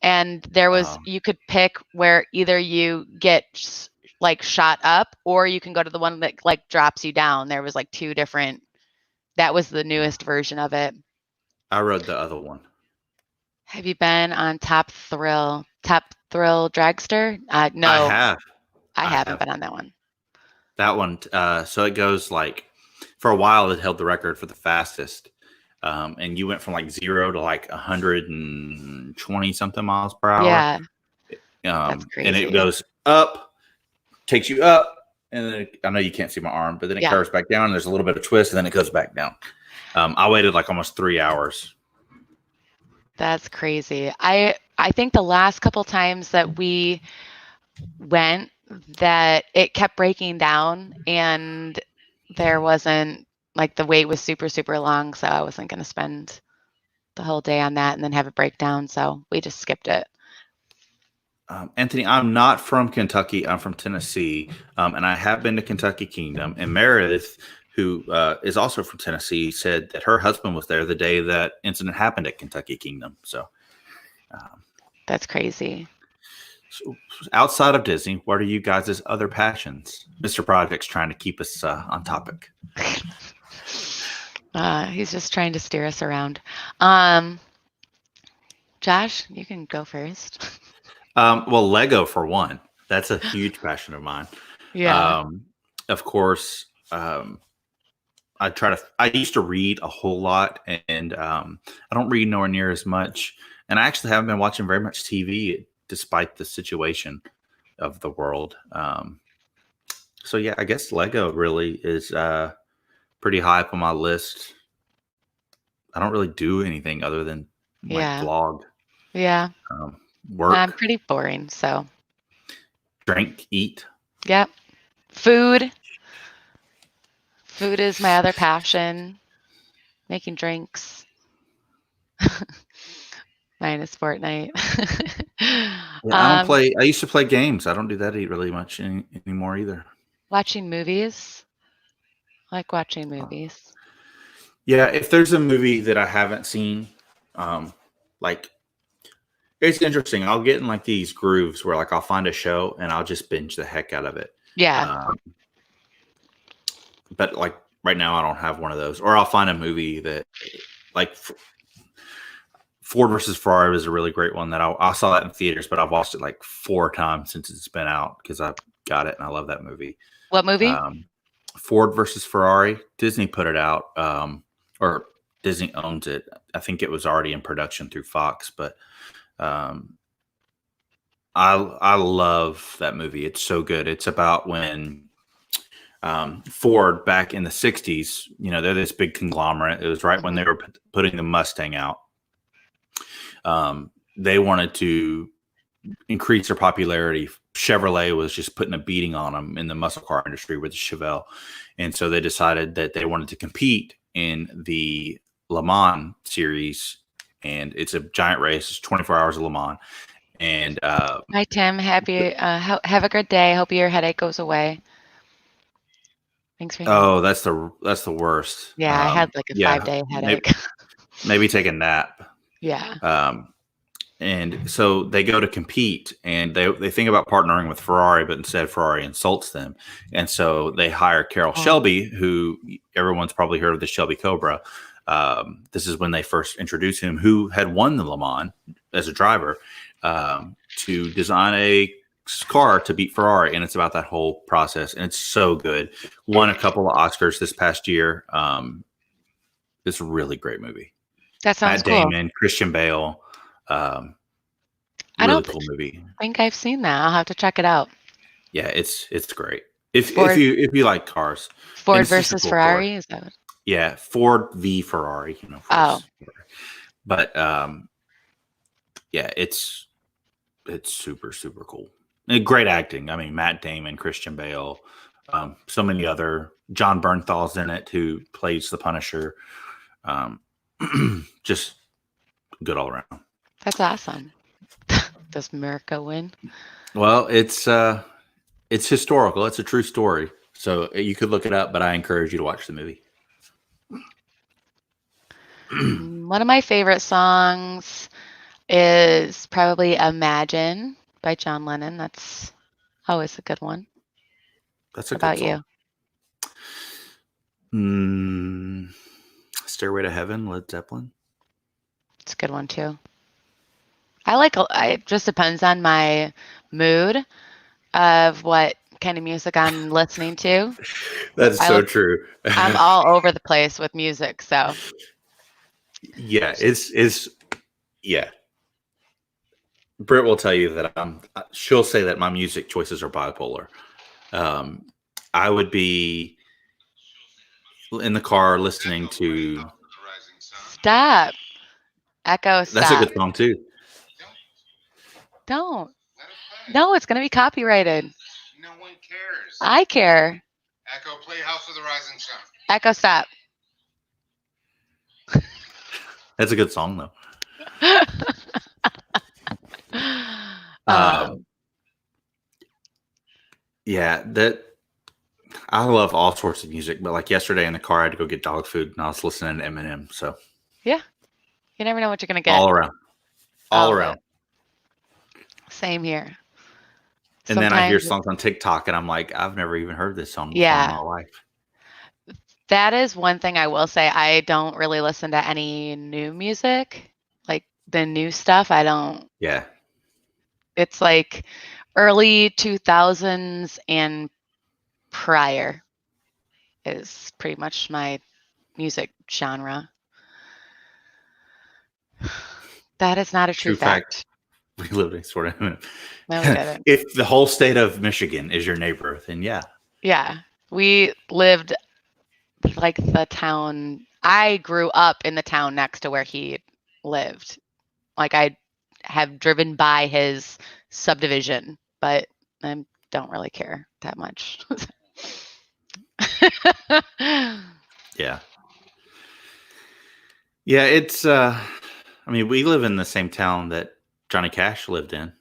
And there was you could pick where either you get like shot up or you can go to the one that like drops you down. There was like two different. That was the newest version of it. I rode the other one. Have you been on Top Thrill Dragster? No, I haven't been on that one. That one. So it goes like for a while it held the record for the fastest. And you went from like 0 to like 120 something miles per hour. Yeah, that's crazy. And it goes up, takes you up, and then I know you can't see my arm, but then it curves back down. And there's a little bit of twist, and then it goes back down. I waited like almost 3 hours. That's crazy. I think the last couple times that we went, that it kept breaking down, and there wasn't like the wait was super, super long, so I wasn't going to spend the whole day on that and then have it break down. So we just skipped it. Anthony, I'm not from Kentucky. I'm from Tennessee, and I have been to Kentucky Kingdom. And Meredith, who is also from Tennessee, said that her husband was there the day that incident happened at Kentucky Kingdom. So that's crazy. So outside of Disney, what are you guys' other passions? Mr. Project's trying to keep us on topic. He's just trying to steer us around. Josh, you can go first. Well, Lego for one. That's a huge passion of mine. Yeah. Of course, I used to read a whole lot, and I don't read nowhere near as much. And I actually haven't been watching very much TV despite the situation of the world. So yeah, I guess Lego really is pretty high up on my list. I don't really do anything other than like Yeah. vlog, Yeah. I'm work, pretty boring, so drink, eat. yep. Food. Food is my other passion. Making drinks. Mine is Fortnite. Yeah, I don't play. I used to play games. I don't do that really much anymore either. Watching movies. I like watching movies. Yeah, if there's a movie that I haven't seen, like it's interesting. I'll get in like these grooves where like I'll find a show and I'll just binge the heck out of it. Yeah. But like right now, I don't have one of those. Or I'll find a movie that like Ford versus Ferrari was a really great one that I saw that in theaters, but I've watched it like 4 times since it's been out because I got it and I love that movie. What movie? Ford versus Ferrari. Disney put it out, or Disney owns it. I think it was already in production through Fox, but I love that movie. It's so good. It's about when Ford back in the 60s, they're this big conglomerate. It was right when they were putting the Mustang out. They wanted to increase their popularity. Chevrolet was just putting a beating on them in the muscle car industry with the Chevelle. And so they decided that they wanted to compete in the Le Mans series. And it's a giant race. It's 24 hours of Le Mans. And hi, Tim. Happy. Have a good day. Hope your headache goes away. Thanks for. Oh, that's the worst. Yeah, I had like a 5-day headache. Maybe take a nap. Yeah. And so they go to compete, and they think about partnering with Ferrari, but instead Ferrari insults them. And so they hire Carroll Shelby, who everyone's probably heard of, the Shelby Cobra. This is when they first introduced him, who had won the Le Mans as a driver, to design a car to beat Ferrari. And it's about that whole process. And it's so good. Won a couple of Oscars this past year. It's a really great movie. That sounds Matt Damon, Christian Bale. Really cool movie. I think I've seen that. I'll have to check it out. Yeah, it's great. If you like cars. Ford versus Ferrari, is that? Yeah, Ford v Ferrari. But yeah, it's super super cool. And great acting. I mean, Matt Damon, Christian Bale, so many other. John Bernthal's in it, who plays the Punisher. Just good all around. That's awesome. Does America win? Well, it's historical. It's a true story. So you could look it up, but I encourage you to watch the movie. One of my favorite songs is probably Imagine by John Lennon. That's always a good one. That's a good song. About you? Stairway to Heaven, Led Zeppelin. It's a good one too. It just depends on my mood of what kind of music I'm listening to. That's so true. I'm all over the place with music, so. Yeah, it's yeah. Britt will tell you that she'll say that my music choices are bipolar. I would be in the car listening to. Stop. Echo, stop. That's a good song too. Don't. No, it's going to be copyrighted. No one cares. I care. Echo, play House of the Rising Sun. Echo, stop. That's a good song, though. Yeah, I love all sorts of music, but like yesterday in the car, I had to go get dog food, and I was listening to Eminem. So yeah, you never know what you're going to get. All around. Same here. And then I hear songs on TikTok, and I'm like, I've never even heard this song before in my life. That is one thing I will say. I don't really listen to any new music, like the new stuff. I don't. Yeah. It's like early 2000s and prior is pretty much my music genre. That is not a true fact. We live in sort of. No, we didn't. If the whole state of Michigan is your neighbor, then yeah. Yeah, we lived like the town. I grew up in the town next to where he lived. Like I have driven by his subdivision, but I don't really care that much. Yeah. Yeah, it's I mean, we live in the same town that Johnny Cash lived in.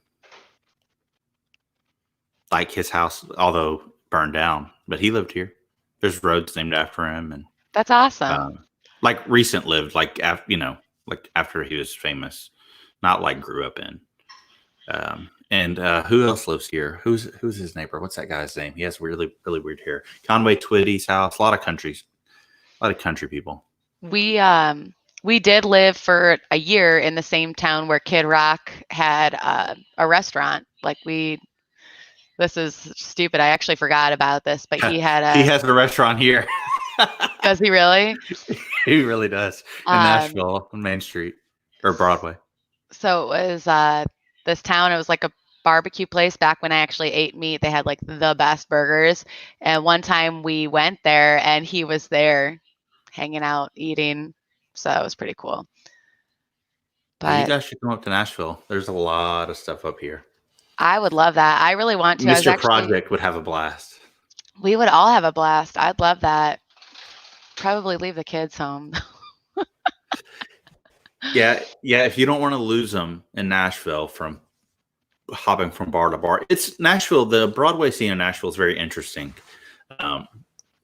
Like his house, although burned down, but he lived here. There's roads named after him, and That's awesome. like recent lived, like after like after he was famous, not like grew up in. And who else lives here? Who's his neighbor? What's that guy's name? He has really really weird hair. Conway Twitty's house. A lot of country people. We did live for a year in the same town where Kid Rock had a restaurant. Like this is stupid. I actually forgot about this, but he has a restaurant here. Does he really? He really does in Nashville on Main Street or Broadway. So it was this town. It was like a barbecue place back when I actually ate meat. They had like the best burgers. And one time we went there and he was there hanging out, eating. So that was pretty cool. But you guys should come up to Nashville. There's a lot of stuff up here. I would love that. I really want to. Mr. Project would have a blast. We would all have a blast. I'd love that. Probably leave the kids home. Yeah. If you don't want to lose them in Nashville from hopping from bar to bar, it's Nashville. The Broadway scene in Nashville is very interesting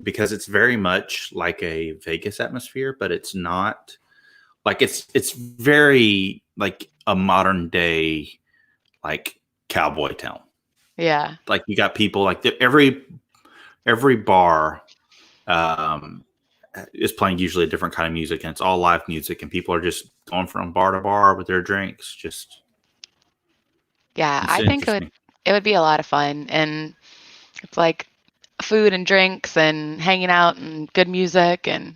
because it's very much like a Vegas atmosphere, but it's not like it's very like a modern day like cowboy town. Yeah. Like you got people like every bar is playing usually a different kind of music, and it's all live music, and people are just going from bar to bar with their drinks. I think it would be a lot of fun, and it's like food and drinks and hanging out and good music, and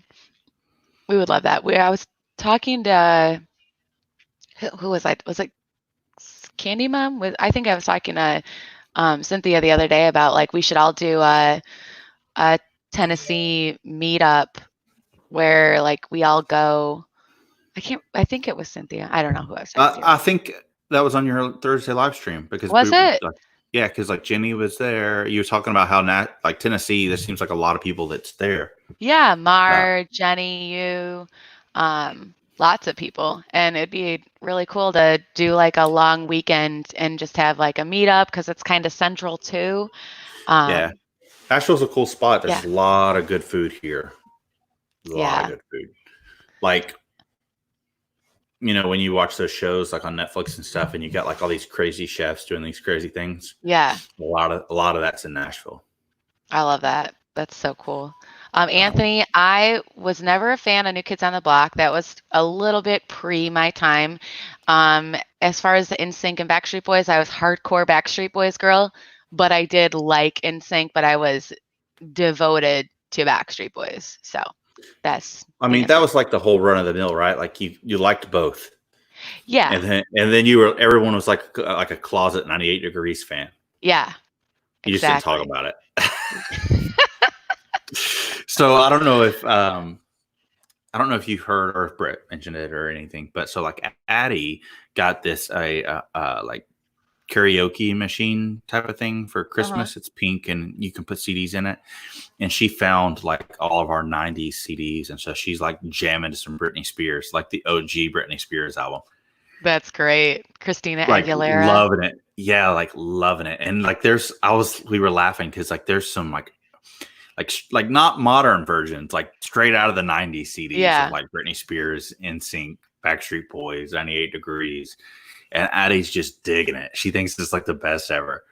we would love that. I was talking to who was I? Was it Candy Mom? I think I was talking to Cynthia the other day about like we should all do a Tennessee meetup where like we all go. I think it was Cynthia. I don't know who I was talking to. I think that was on your Thursday live stream because it? Yeah, because like Jenny was there. You were talking about how like Tennessee. There seems like a lot of people that's there. Yeah, Mar, Jenny, you, lots of people, and it'd be really cool to do like a long weekend and just have like a meetup because it's kind of central too. Yeah, Asheville's a cool spot. There's a lot of good food here. A lot of good food. Like, you know, when you watch those shows like on Netflix and stuff, and you got like all these crazy chefs doing these crazy things. Yeah. A lot of that's in Nashville. I love that. That's so cool. Anthony, I was never a fan of New Kids on the Block. That was a little bit pre my time. As far as the NSYNC and Backstreet Boys, I was hardcore Backstreet Boys girl, but I did like NSYNC, but I was devoted to Backstreet Boys. So that's. I mean, that was like the whole run of the mill, right? Like you liked both. Yeah. And then everyone was like a closet 98 Degrees fan. Yeah. You just didn't talk about it. So I don't know if you heard or if Brett mentioned it or anything, but so like Addie got this like karaoke machine type of thing for Christmas. It's pink and you can put CDs in it. And she found like all of our 90s CDs, and so she's like jamming to some Britney Spears, like the OG Britney Spears album. That's great. Christina like Aguilera. Loving it. Yeah, like loving it. And like we were laughing because like there's some like not modern versions, like straight out of the 90s CDs of like Britney Spears, NSYNC, Backstreet Boys, 98 Degrees. And Addie's just digging it. She thinks it's like the best ever.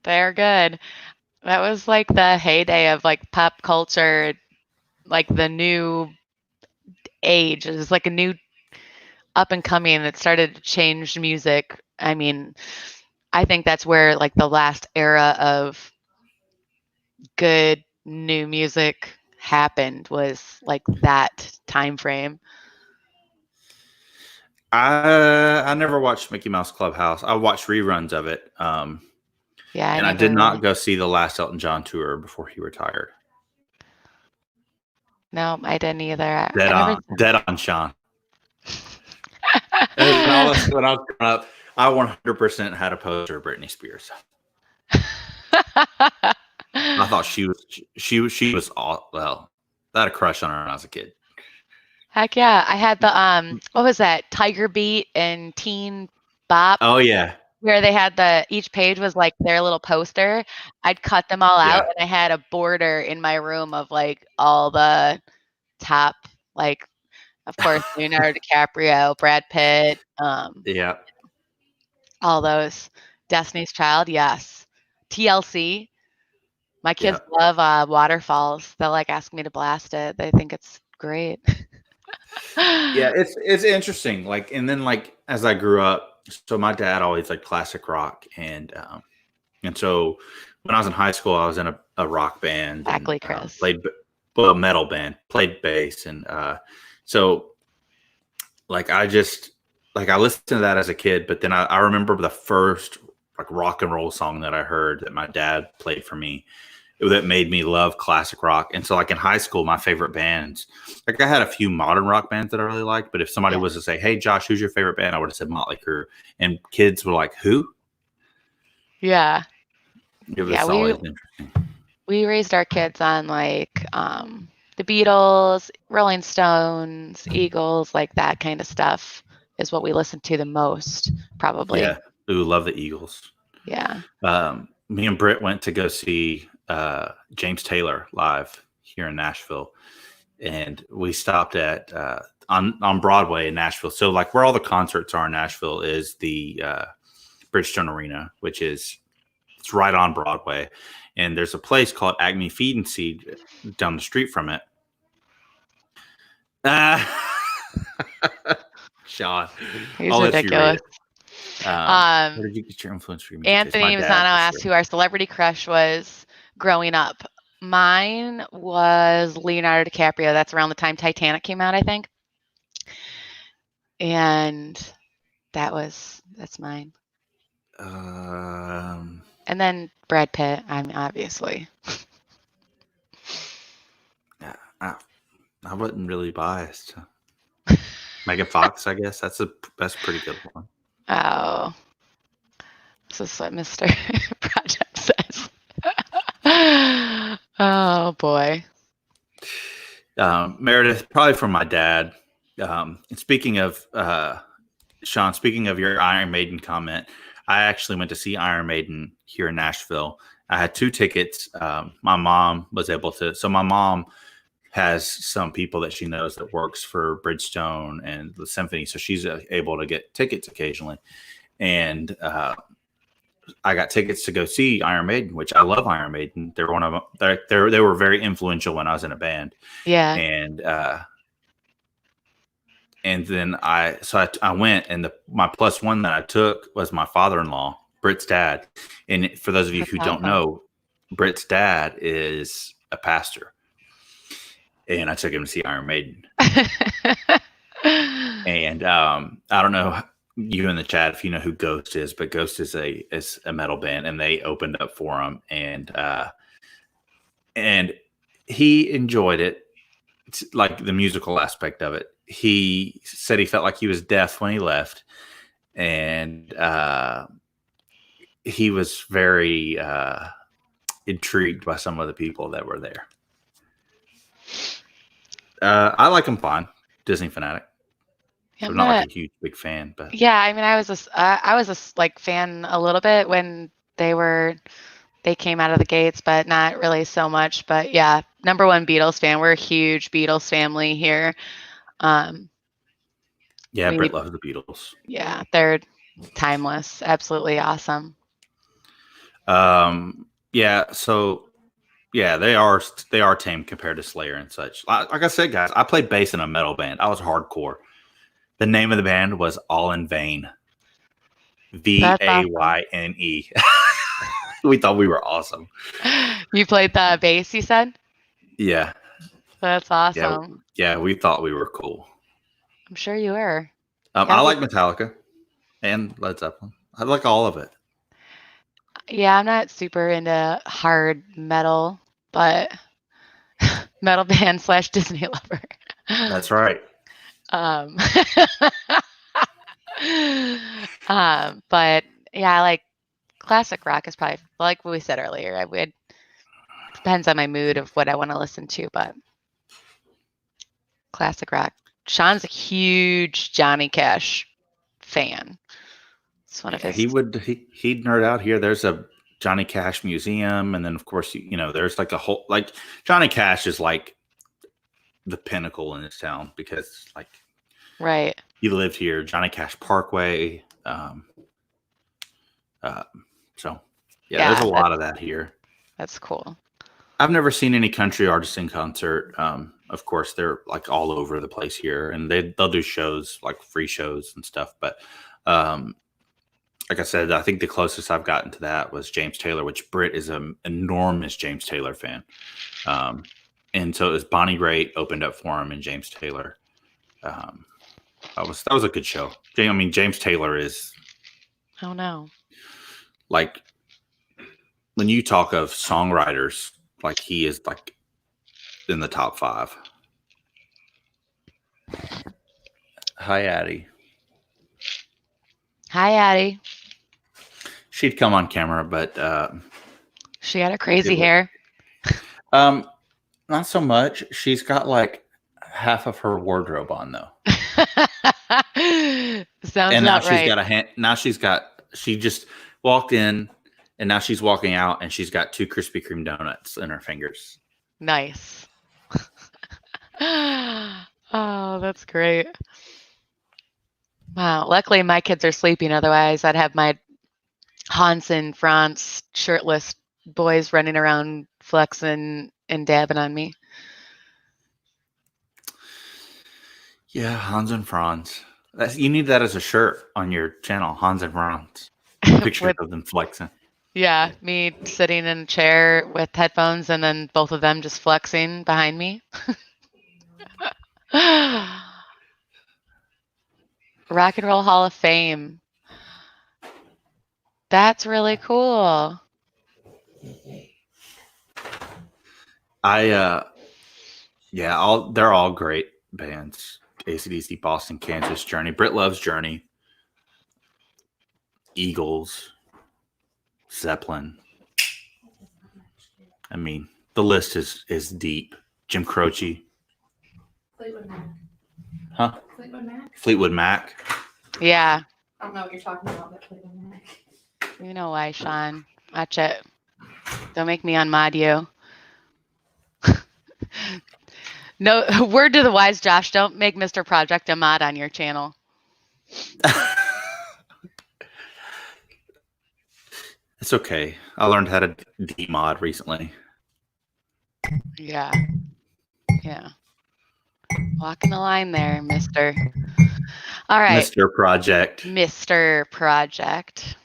They're good. That was like the heyday of like pop culture, like the new age. It was like a new up and coming that started to change music. I mean, I think that's where like the last era of good new music happened, was like that time frame. I never watched Mickey Mouse Clubhouse. I watched reruns of it. Yeah, And I did not go see the last Elton John tour before he retired. No, I didn't either. Dead on, Sean. when I was growing up, I 100% had a poster of Britney Spears. I thought she was all, well. I had a crush on her when I was a kid. Heck yeah! I had the what was that? Tiger Beat and Teen Bop. Oh yeah. Where they had each page was like their little poster. I'd cut them all out, and I had a border in my room of like all the top, like, of course, Leonardo DiCaprio, Brad Pitt, Yeah. all those. Destiny's Child, yes. TLC. My kids love Waterfalls. They'll like ask me to blast it. They think it's great. Yeah, it's interesting. Like, and then like as I grew up, so my dad always liked classic rock, and so when I was in high school, I was in a rock band. Exactly, and, Chris. Played a metal band, played bass, and so like I listened to that as a kid, but then I remember the first like rock and roll song that I heard that my dad played for me that made me love classic rock. And so like in high school, my favorite bands, like I had a few modern rock bands that I really liked, but if somebody was to say, hey Josh, who's your favorite band? I would have said Motley Crue, and kids were like, who? Yeah. It was always interesting. We raised our kids on like the Beatles, Rolling Stones, Eagles, like that kind of stuff is what we listened to the most, probably. Yeah. Ooh, love the Eagles. Yeah. Me and Britt went to go see James Taylor live here in Nashville, and we stopped at on Broadway in Nashville. So like where all the concerts are in Nashville is the Bridgestone Arena, which is it's right on Broadway, and there's a place called Acme Feed and Seed down the street from it. Sean, he's ridiculous. Where did you get your influence from? Anthony Mazzano asked who our celebrity crush was growing up. Mine was Leonardo DiCaprio. That's around the time Titanic came out, I think. And that's mine. And then Brad Pitt, obviously. Yeah, I wasn't really biased. Megan Fox, I guess that's a pretty good one. Oh, this is what Mr. Project says. Oh boy. Meredith, probably from my dad. And speaking of Sean, speaking of your Iron Maiden comment, I actually went to see Iron Maiden here in Nashville. I had 2 tickets. My mom was able to. So my mom has some people that she knows that works for Bridgestone and the Symphony, so she's able to get tickets occasionally. And I got tickets to go see Iron Maiden, which I love Iron Maiden. They're one of them. They were very influential when I was in a band. Yeah. And then I went, and my +1 that I took was my father-in-law, Britt's dad. And for those of you who don't know, Britt's dad is a pastor. And I took him to see Iron Maiden. And I don't know you in the chat if you know who Ghost is, but Ghost is a metal band, and they opened up for him, and he enjoyed it. It's like the musical aspect of it. He said he felt like he was deaf when he left, and he was very intrigued by some of the people that were there. I like him fine. Disney fanatic. Yeah, I'm not like a huge big fan, but yeah, I mean, I was a like fan a little bit when they came out of the gates, but not really so much. But yeah, #1 Beatles fan. We're a huge Beatles family here. Yeah, Britt loves the Beatles. Yeah, they're timeless. Absolutely awesome. Yeah, so yeah, they are tame compared to Slayer and such. Like I said, guys, I played bass in a metal band. I was hardcore. The name of the band was All in Vain. That's awesome. Vayne. We thought we were awesome. You played the bass, you said? Yeah. That's awesome. Yeah, we thought we were cool. I'm sure you were. I like Metallica and Led Zeppelin. I like all of it. Yeah, I'm not super into hard metal, but metal band / Disney lover. That's right. But yeah, I like classic rock is probably like what we said earlier. I would depends on my mood of what I want to listen to, but classic rock. Sean's a huge Johnny Cash fan. It's one of his. He'd nerd out here. There's a Johnny Cash museum, and then of course there's like a whole like Johnny Cash is like the pinnacle in this town because like right. He lived here, Johnny Cash Parkway. So there's a lot of that here. That's cool. I've never seen any country artists in concert. Of course, they're like all over the place here, and they'll do shows like free shows and stuff. But like I said, I think the closest I've gotten to that was James Taylor, which Britt is an enormous James Taylor fan. And so it was Bonnie Raitt opened up for him and James Taylor. That was a good show. I mean, James Taylor is. Oh no. Like when you talk of songwriters, like he is like in the top 5. Hi, Addie. Hi, Addie. She'd come on camera, but she had a crazy hair. Not so much. She's got like half of her wardrobe on though. Sounds and not now right. She just walked in, and now she's walking out, and she's got 2 Krispy Kreme donuts in her fingers. Nice. Oh, that's great. Wow. Luckily, my kids are sleeping. Otherwise, I'd have my Hans and Franz shirtless boys running around flexing and dabbing on me. Yeah, Hans and Franz. You need that as a shirt on your channel, Hans and Franz. Pictures of them flexing. Yeah, me sitting in a chair with headphones and then both of them just flexing behind me. Rock and Roll Hall of Fame. That's really cool. They're all great bands. AC/DC, Boston, Kansas, Journey. Britt loves Journey. Eagles, Zeppelin. I mean, the list is deep. Jim Croce. Fleetwood Mac. Huh? Fleetwood Mac? Fleetwood Mac. Yeah. I don't know what you're talking about, but Fleetwood Mac. You know why, Sean. Watch it. Don't make me unmod you. No, word to the wise, Josh. Don't make Mr. Project a mod on your channel. It's okay. I learned how to demod recently. Yeah. Yeah. Walking the line there, mister. All right. Mr. Project. Mr. Project.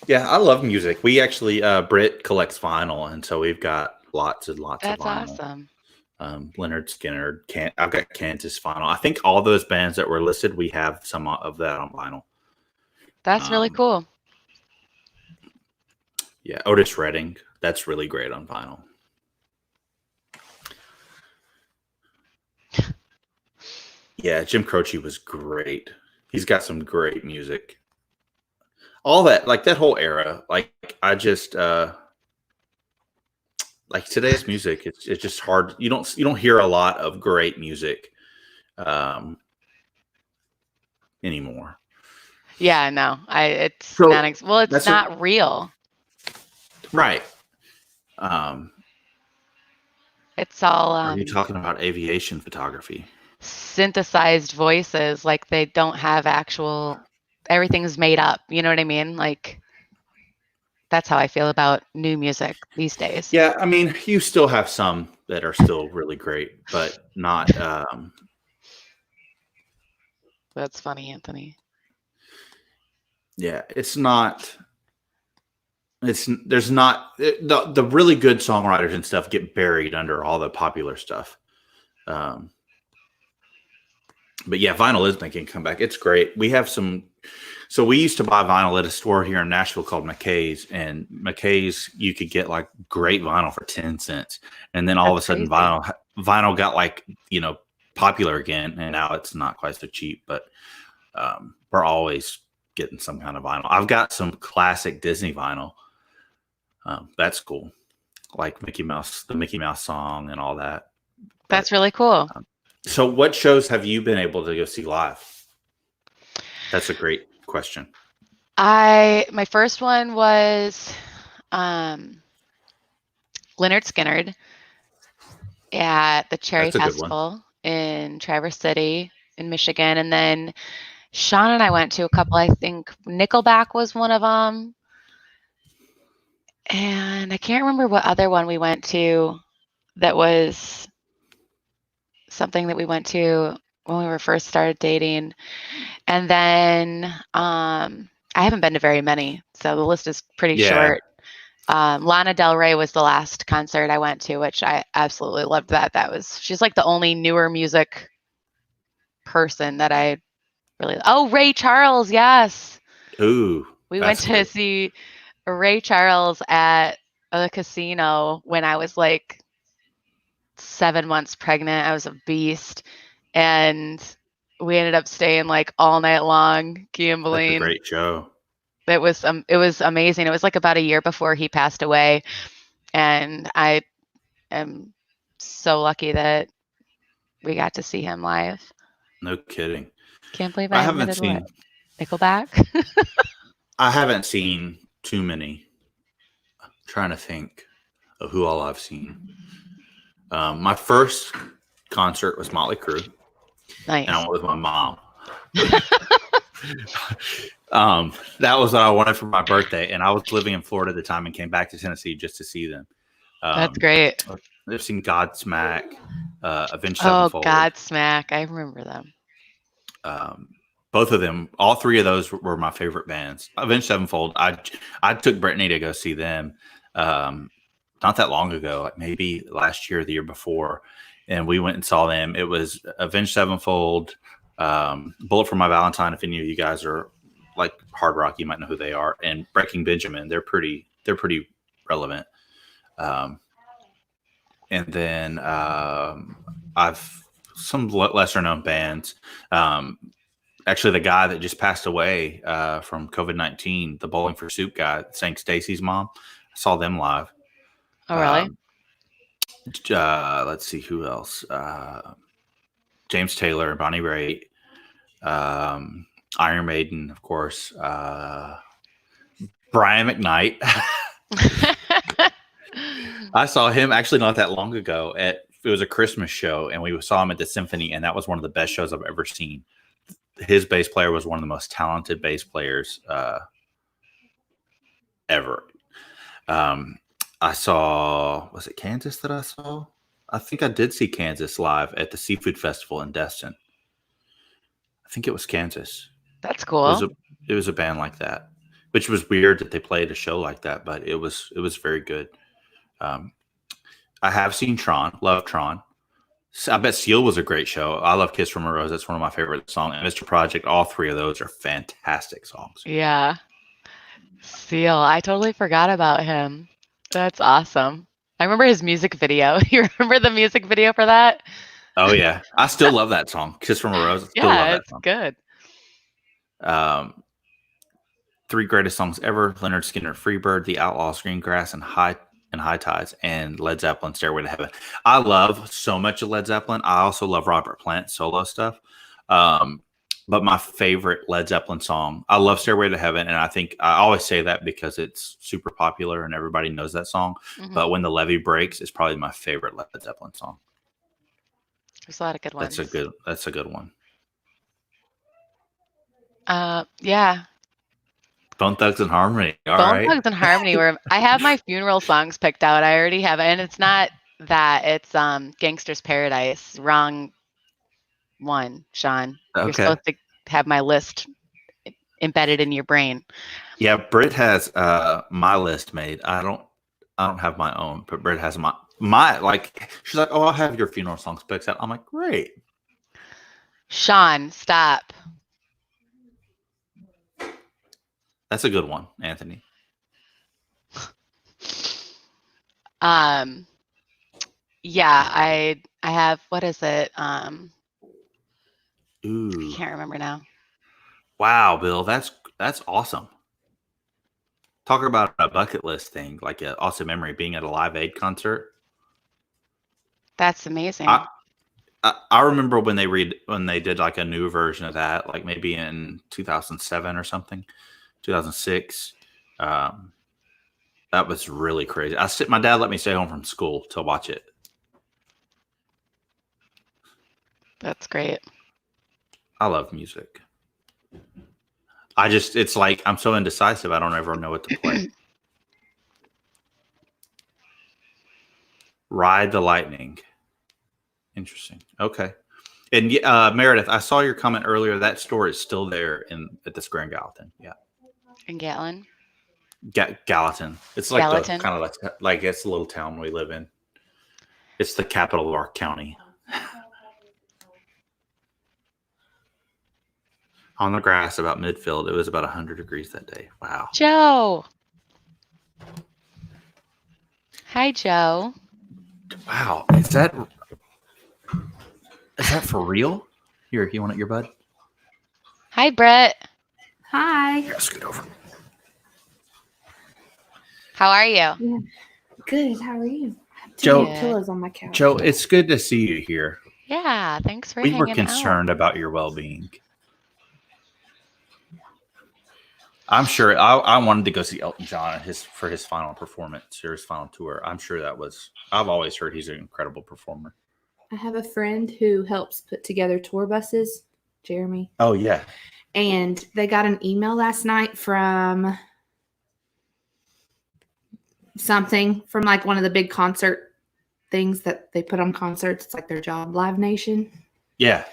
Yeah, I love music. We actually, Britt collects vinyl, and so we've got lots and lots of vinyl. That's awesome. Leonard Skinner. I've got Kansas vinyl. I think all those bands that were listed, we have some of that on vinyl. That's really cool. Yeah, Otis Redding. That's really great on vinyl. Yeah, Jim Croce was great. He's got some great music. All that, like that whole era. Like I just like today's music, it's just hard. You don't hear a lot of great music anymore. Yeah, no. It's not real. Right. It's all are you talking about aviation photography? Synthesized voices, like they don't have everything's made up. You know what I mean? Like that's how I feel about new music these days. Yeah, I mean, you still have some that are still really great, but not That's funny, Anthony. Yeah, it's not. There's not the really good songwriters and stuff get buried under all the popular stuff. But yeah, vinyl is making a comeback. It's great. We have some. So we used to buy vinyl at a store here in Nashville called McKay's, and McKay's you could get like great vinyl for 10 cents, and then all of a That's sudden crazy. vinyl got like popular again, and now it's not quite so cheap. But we're always getting some kind of vinyl. I've got some classic Disney vinyl. That's cool, like Mickey Mouse, the Mickey Mouse song, and all that. That's really cool. So, what shows have you been able to go see live? That's a great question. My first one was Leonard Skinner at the Cherry That's a good one. Festival in Traverse City in Michigan. And then Sean and I went to a couple, I think Nickelback was one of them. And I can't remember what other one we went to that was something that we went to when we were first started dating. And then I haven't been to very many, so the list is pretty short. Lana Del Rey was the last concert I went to, which I absolutely loved that. She's like the only newer music person that I really. Oh, Ray Charles, yes. Ooh, we went to see Ray Charles at the casino when I was like 7 months pregnant. I was a beast, and we ended up staying like all night long gambling. That's a great show. It was amazing. It was like about a year before he passed away, and I am so lucky that we got to see him live. No kidding. Can't believe I haven't seen Nickelback. I haven't seen too many. I'm trying to think of who all I've seen. My first concert was Motley Crue. Nice. And I went with my mom. That was what I wanted for my birthday, and I was living in Florida at the time and came back to Tennessee just to see them. That's great. I've seen Godsmack, Avenged Oh, Sevenfold. Godsmack. I remember them. Both of them, all three of those were my favorite bands. Avenged Sevenfold, I took Brittany to go see them not that long ago, like maybe last year or the year before, and we went and saw them. It was Avenged Sevenfold, Bullet for My Valentine. If any of you guys are like hard rock, you might know who they are. And Breaking Benjamin, they're pretty relevant. And then I've some lesser known bands. Actually, the guy that just passed away from COVID-19, the Bowling for Soup guy, sang Stacy's mom. I saw them live. Oh, really? Let's see who else. James Taylor, Bonnie Raitt, Iron Maiden, of course. Brian McKnight. I saw him actually not that long ago it was a Christmas show, and we saw him at the Symphony, and that was one of the best shows I've ever seen. His bass player was one of the most talented bass players ever. I saw, was it Kansas that I saw? I think I did see Kansas live at the Seafood Festival in Destin. I think it was Kansas. That's cool. It was a band like that, which was weird that they played a show like that, but it was very good. I have seen Tron, love Tron. I bet Seal was a great show. I love Kiss from a Rose. That's one of my favorite songs. And Mr. Project, all three of those are fantastic songs. Yeah. Seal. I totally forgot about him. That's awesome. I remember his music video. You remember the music video for that? Oh, yeah. I still love that song. Kiss from a Rose. I still love that it's song. Good. Three greatest songs ever: Leonard Skinner, Freebird, The Outlaws, Greengrass, and High Tides, and Led Zeppelin, Stairway to Heaven. I love so much of Led Zeppelin. I also love Robert Plant solo stuff. But my favorite Led Zeppelin song, I love Stairway to Heaven, and I think I always say that because it's super popular and everybody knows that song. Mm-hmm. But When the Levee Breaks is probably my favorite Led Zeppelin song. There's a lot of good ones. That's a good one. Yeah. Bone Thugs and Harmony. Bone Thugs and Harmony. Where I have my funeral songs picked out. I already have it, and it's not that. It's Gangster's Paradise. Wrong one, Sean. Okay. You're supposed to have my list embedded in your brain. Yeah, Britt has my list made. I don't have my own, but Britt has my like. She's like, "Oh, I'll have your funeral songs picked out." I'm like, "Great." Sean, stop. That's a good one, Anthony. Yeah, I have, what is it? Ooh, I can't remember now. wow, Bill, that's awesome. Talk about a bucket list thing, like an awesome memory, being at a Live Aid concert. That's amazing. I remember when they did like a new version of that, like maybe in 2007 or something, 2006. That was really crazy. My dad let me stay home from school to watch it. That's great. I love music. It's like I'm so indecisive. I don't ever know what to play. Ride the Lightning. Interesting. Okay. And Meredith, I saw your comment earlier. That store is still there at this Grand Gallatin. Yeah. In Gatlin? Gallatin. It's like Gallatin? kind of like it's a little town we live in. It's the capital of our county. On the grass about midfield, it was about 100 degrees that day. Wow. Joe. Hi, Joe. Wow. Is that for real? Here, you want it, your bud? Hi, Brett. Hi. Here, scoot over. How are you? Yeah. Good. How are you? I have Joe- two pillows on my couch. Joe, it's good to see you here. Yeah, thanks for We hanging were concerned about your well-being. I'm sure I wanted to go see Elton John for his final performance or his final tour. I'm sure I've always heard he's an incredible performer. I have a friend who helps put together tour buses, Jeremy. Oh, yeah. And they got an email last night from like one of the big concert things that they put on concerts. It's like their job, Live Nation. Yeah.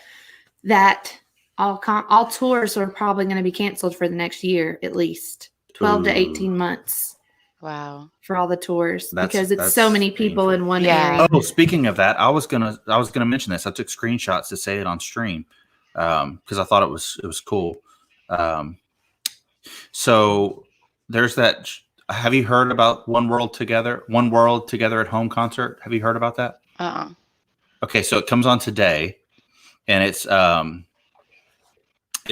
That all tours are probably going to be canceled for the next year, at least 12 to 18 months. Wow. For all the tours, because That's it's so many people painful. in one Yeah. area. Oh, speaking of that, I was gonna mention this. I took screenshots to say it on stream because I thought it was cool. So there's that. Have you heard about One World Together at Home concert? Have you heard about that? Okay, so it comes on today, and it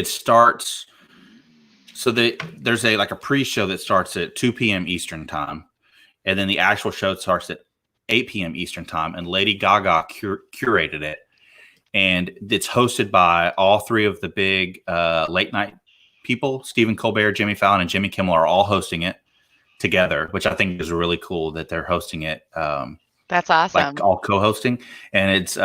starts. So there's a pre-show that starts at 2 p.m. Eastern time, and then the actual show starts at 8 p.m. Eastern time. And Lady Gaga curated it, and it's hosted by all three of the big late night people. Stephen Colbert, Jimmy Fallon, and Jimmy Kimmel are all hosting it together, which I think is really cool that they're hosting it. That's awesome. Like all co-hosting, and it's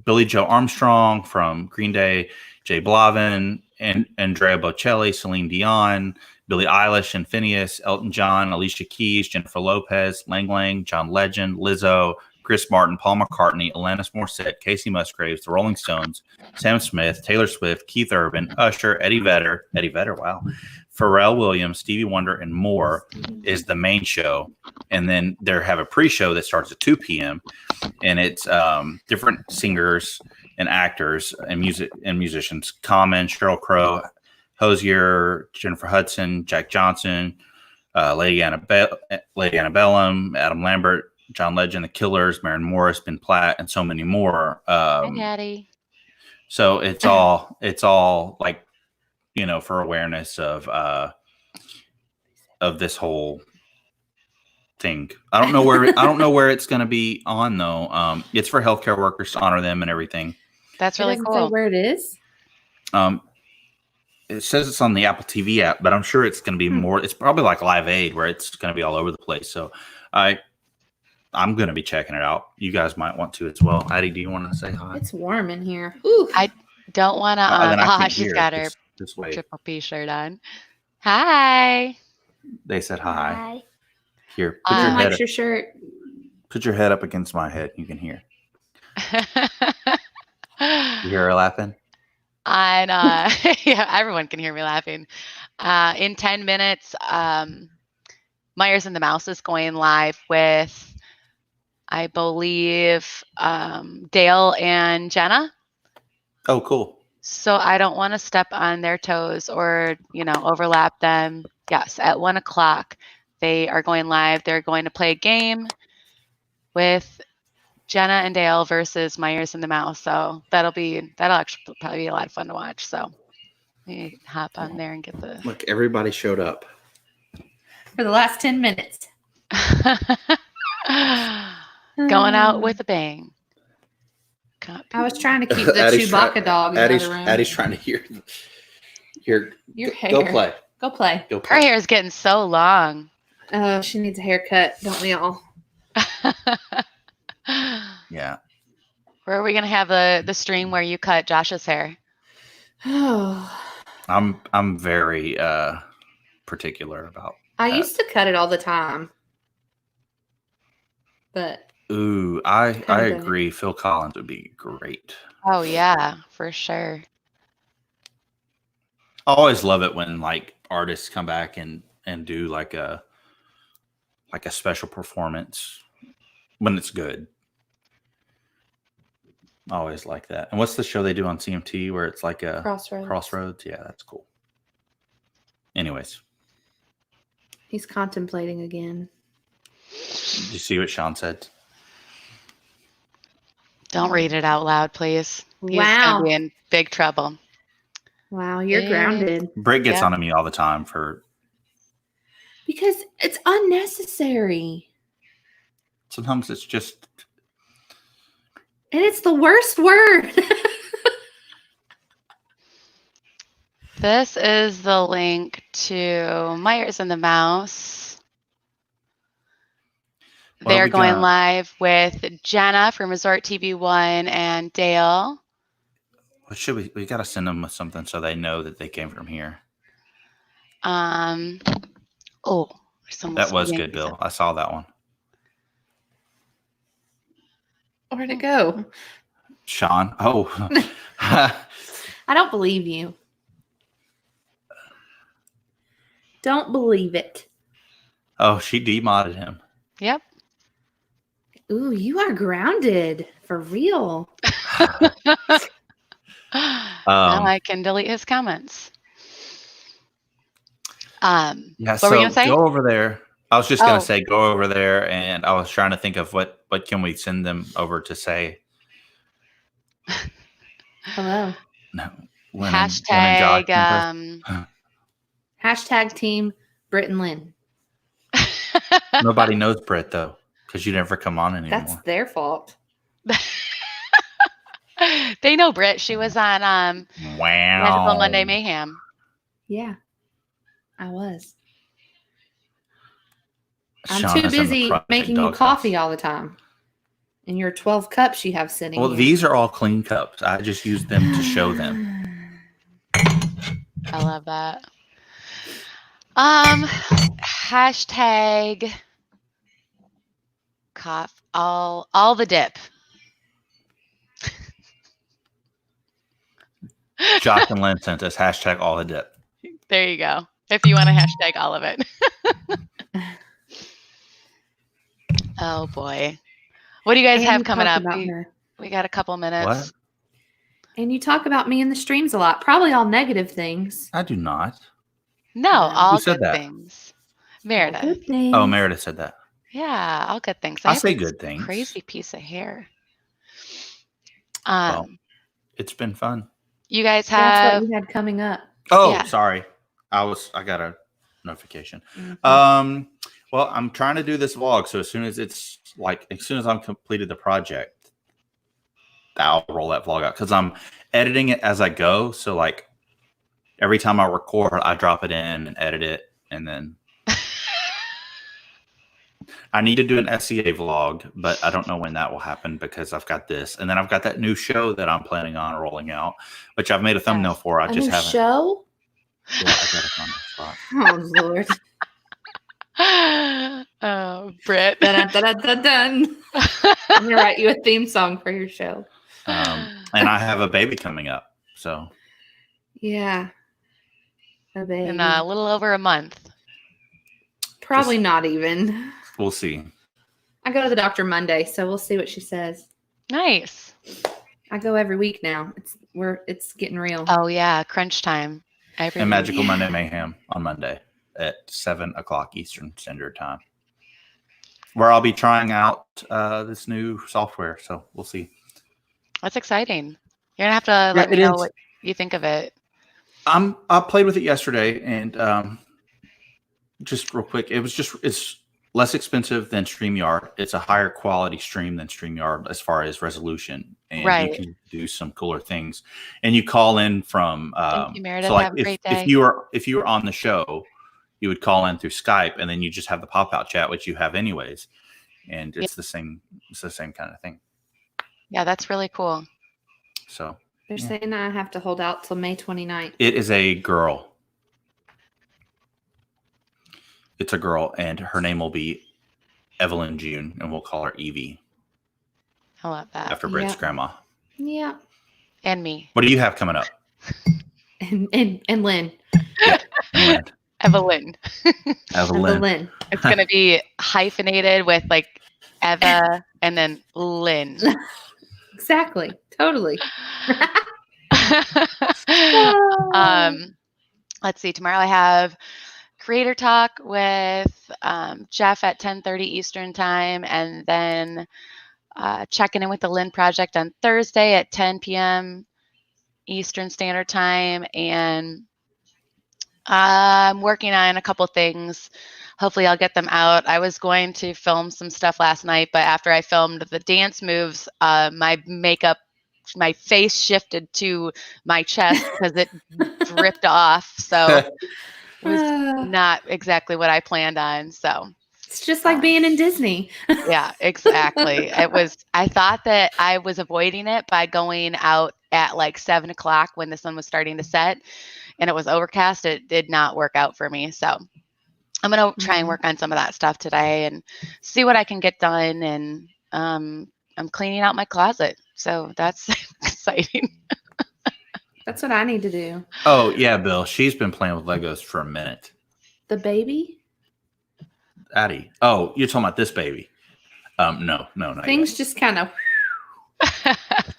Billy Joe Armstrong from Green Day, Jay Blavin, and Andrea Bocelli, Celine Dion, Billie Eilish and Phineas, Elton John, Alicia Keys, Jennifer Lopez, Lang Lang, John Legend, Lizzo, Chris Martin, Paul McCartney, Alanis Morissette, Casey Musgraves, The Rolling Stones, Sam Smith, Taylor Swift, Keith Urban, Usher, Eddie Vedder, wow, Pharrell Williams, Stevie Wonder, and more is the main show. And then they have a pre-show that starts at 2 p.m. and it's different singers and actors and musicians: Common, Sheryl Crow, Hozier, Jennifer Hudson, Jack Johnson, Lady Antebellum, Adam Lambert, John Legend, The Killers, Maren Morris, Ben Platt, and so many more. Hi, Daddy. So it's all like, for awareness of this whole thing. I don't know where it's going to be on though. It's for healthcare workers to honor them and everything. That's really Say cool. where it is. It says it's on the Apple TV app, but I'm sure it's going to be more. It's probably like Live Aid where it's going to be all over the place. So I'm going to be checking it out. You guys might want to as well. Addie, do you want to say hi? It's warm in here. Ooh. I don't want to. She's got her Just wait. Triple P shirt on. Hi. They said hi. Hi. Here, Likes your shirt. put your head up against my head. You can hear. You hear her laughing? on yeah, everyone can hear me laughing. In 10 minutes, Myers and the Mouse is going live with, I believe, Dale and Jenna. Oh, cool. So I don't want to step on their toes or, overlap them. Yes, at 1:00, they are going live. They're going to play a game with Jenna and Dale versus Myers and the Mouse. So that'll actually probably be a lot of fun to watch. So let me hop on there and get the Look, everybody showed up. For the last 10 minutes. going out with a bang. I was trying to keep the Chewbacca dog in the other room. Addie's trying to hear your hair. Go play. Go play. Go play. Her hair is getting so long. Oh, she needs a haircut, don't we all? Yeah. Where are we gonna have the stream where you cut Josh's hair? Oh, I'm very particular about I that. used to cut it all the time, but Ooh, I Kinda. agree. Phil Collins would be great. Oh yeah, for sure. I always love it when like artists come back and do like a special performance when it's good. I always like that. And what's the show they do on CMT where it's like a Crossroads? Yeah, that's cool. Anyways, he's contemplating again. did you see what Sean said? Don't read it out loud, please. He's Wow. gonna be in big trouble. Wow, you're Yeah. grounded. Britt gets Yeah. on to me all the time for Because it's unnecessary. sometimes it's just And it's the worst word. This is the link to Myers and the Mouse. What They're we going got? live with Jenna from Resort TV One and Dale. what should we got to send them with something so they know that they came from here. Oh, That was good, Bill. I saw that one. Where'd it go? Sean. Oh. I don't believe you. Don't believe it. Oh, she demodded him. Yep. Ooh, you are grounded. For real. Now I can delete his comments. Yeah, what so were you gonna say? go over there. I was just gonna Oh. say go over there, and I was trying to think of what can we send them over to say. Hello. No, Hashtag. Hashtag team Britt and Lynn. Nobody knows Britt though, because you never come on anymore. That's their fault. They know Britt. She was on Magical Wow. Monday Mayhem. Yeah, I was. Sean I'm too is in the busy Project making you Doghouse. coffee all the time. And your 12 cups you have sitting Well, here. these are all clean cups. I just use them to show them. I love that. Hashtag cough all the dip. Josh and Lynn sent us hashtag all the dip. There you go. If you want to hashtag all of it. Oh boy. What do you guys And have you coming talk up? about her. We got a couple minutes. What? And you talk about me in the streams a lot. Probably all negative things. I do not. No, Who all said good that? things. Meredith. Good things. Oh, Meredith said that. Yeah, all good things. I have say this good things. Crazy piece of hair. Well, it's been fun. You guys That's have what you had coming up. Oh, Yeah. sorry. I got a notification. Mhm. Well, I'm trying to do this vlog, so as soon as I'm completed the project, I'll roll that vlog out because I'm editing it as I go. So like every time I record, I drop it in and edit it, and then I need to do an SEA vlog, but I don't know when that will happen because I've got this, and then I've got that new show that I'm planning on rolling out, which I've made a thumbnail for. I A just new haven't. show? Yeah, I got it on the spot. Oh, Lord. oh, Britt. Dun, dun, dun, dun, dun. I'm going to write you a theme song for your show. And I have a baby coming up, so Yeah. A baby. in a little over a month. Probably not even. We'll see. I go to the doctor Monday, so we'll see what she says. Nice. I go every week now. It's getting real. Oh yeah, crunch time. Every And week. Magical Monday Mayhem on Monday at 7 o'clock Eastern Standard Time, where I'll be trying out this new software. So we'll see. That's exciting. You're gonna have to let me know what you think of it. I played with it yesterday, and just real quick, it's less expensive than StreamYard. It's a higher quality stream than StreamYard as far as resolution, and Right. you can do some cooler things. And you call in from Thank you, Meredith. so like Have a great day. if you were on the show, you would call in through Skype, and then you just have the pop out chat, which you have anyways, and it's the same kind of thing. Yeah, that's really cool. So They're saying I have to hold out till May 29th. it is a girl. It's a girl, and her name will be Evelyn June, and we'll call her Evie I love that. after Britt's Yep. grandma. Yeah. And me, What do you have coming up? And Lynn. Lynn. Evelyn. Evelyn. Lynn. It's gonna be hyphenated with like Eva and then Lynn. Exactly. Totally. Let's see. Tomorrow I have Creator Talk with Jeff at 10:30 Eastern Time, and then checking in with the Lynn Project on Thursday at 10 p.m. Eastern Standard Time, and I'm working on a couple things. Hopefully I'll get them out. I was going to film some stuff last night, but after I filmed the dance moves, my face shifted to my chest because it dripped off. So it was not exactly what I planned on. So It's just like being in Disney. yeah, exactly. I thought that I was avoiding it by going out at like 7 o'clock when the sun was starting to set and it was overcast. It did not work out for me. So I'm going to try and work on some of that stuff today and see what I can get done. And I'm cleaning out my closet. So that's exciting. That's what I need to do. Oh, yeah, Bill. She's been playing with Legos for a minute. The baby? Addie. Oh, you're talking about this baby. No, not Things yet. just kind of.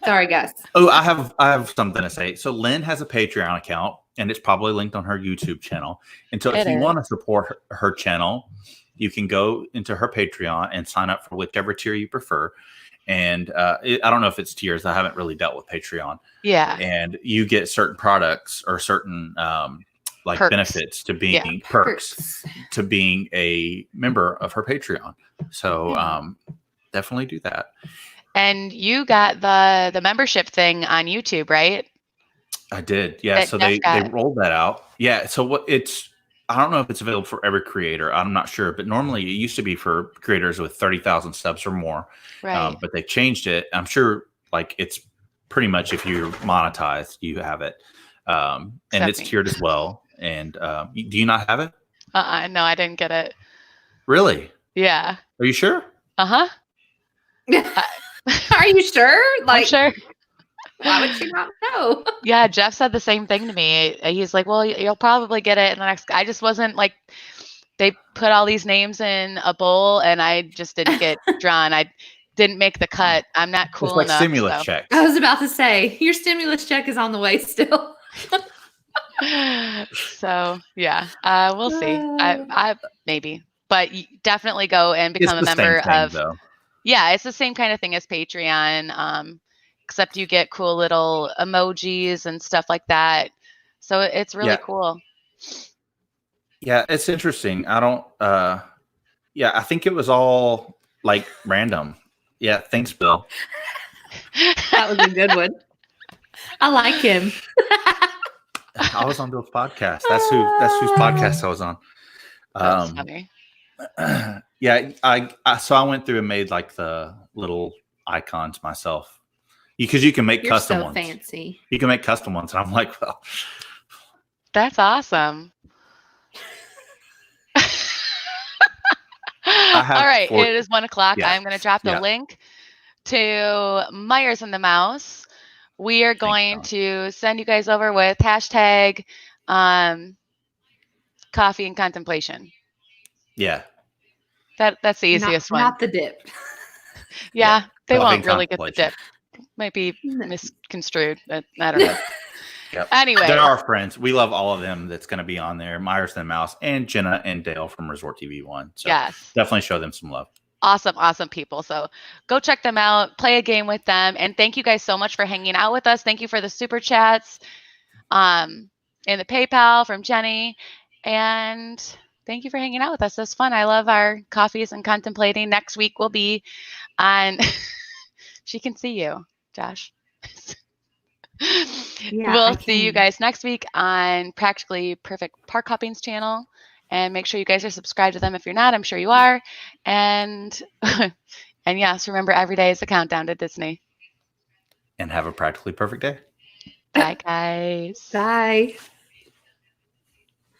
Sorry, guys. Oh, I have something to say. So Lynn has a Patreon account, and it's probably linked on her YouTube channel. And so if you want to support her channel, you can go into her Patreon and sign up for whichever tier you prefer. And I don't know if it's tiers. I haven't really dealt with Patreon. Yeah. And you get certain products or certain like perks. Benefits to being perks to being a member of her Patreon. So definitely do that. And you got the membership thing on YouTube, right? I did. Yeah. So they rolled that out. Yeah. So I don't know if it's available for every creator. I'm not sure, but normally it used to be for creators with 30,000 subs or more. Right. But they changed it. I'm sure like it's pretty much if you're monetized, you have it. And it's tiered as well. And do you not have it? No, I didn't get it. Really? Yeah. Are you sure? Uh-huh. Are you sure? I'm sure. Why would you not know? Yeah, Jeff said the same thing to me. He's like, well, you'll probably get it in the next. I just wasn't like, they put all these names in a bowl and I just didn't get drawn. I didn't make the cut. I'm not cool it's like enough. Stimulus checks. I was about to say, your stimulus check is on the way still. So yeah, we'll see. I maybe, but definitely go and become a member of. Though. Yeah, it's the same kind of thing as Patreon, except you get cool little emojis and stuff like that. So it's really cool. Yeah, it's interesting. I don't. I think it was all like random. Yeah, thanks, Bill. That was a good one. I like him. I was on Bill's podcast. That's whose podcast I was on. That's funny. Yeah, so I went through and made like the little icons myself because you can make custom ones. Fancy. You can make custom ones, and I'm like, well, that's awesome. All right, it is 1 o'clock. Yeah. I'm going to drop the link to Myers and the Mouse we are going Thanks, to send you guys over with hashtag coffee and contemplation. Yeah. That's the easiest one. Not the dip. Yeah, they Coffee won't and really get the contemplation. dip. Might be No. misconstrued, but I don't know. Yep. Anyway, They're our friends. We love all of them that's going to be on there. Myers and Mouse and Jenna and Dale from Resort TV1. So yes. definitely show them some love. Awesome people. So go check them out, play a game with them. And thank you guys so much for hanging out with us. Thank you for the super chats and the PayPal from Jenny. And thank you for hanging out with us. It was fun. I love our coffees and contemplating. Next week will be on, she can see you, Josh. Yeah, we'll I see you can. guys next week on Practically Perfect Parkhopping's channel. And make sure you guys are subscribed to them. If you're not, I'm sure you are. And and yes, remember every day is a countdown to Disney. And have a practically perfect day. Bye, guys. Bye.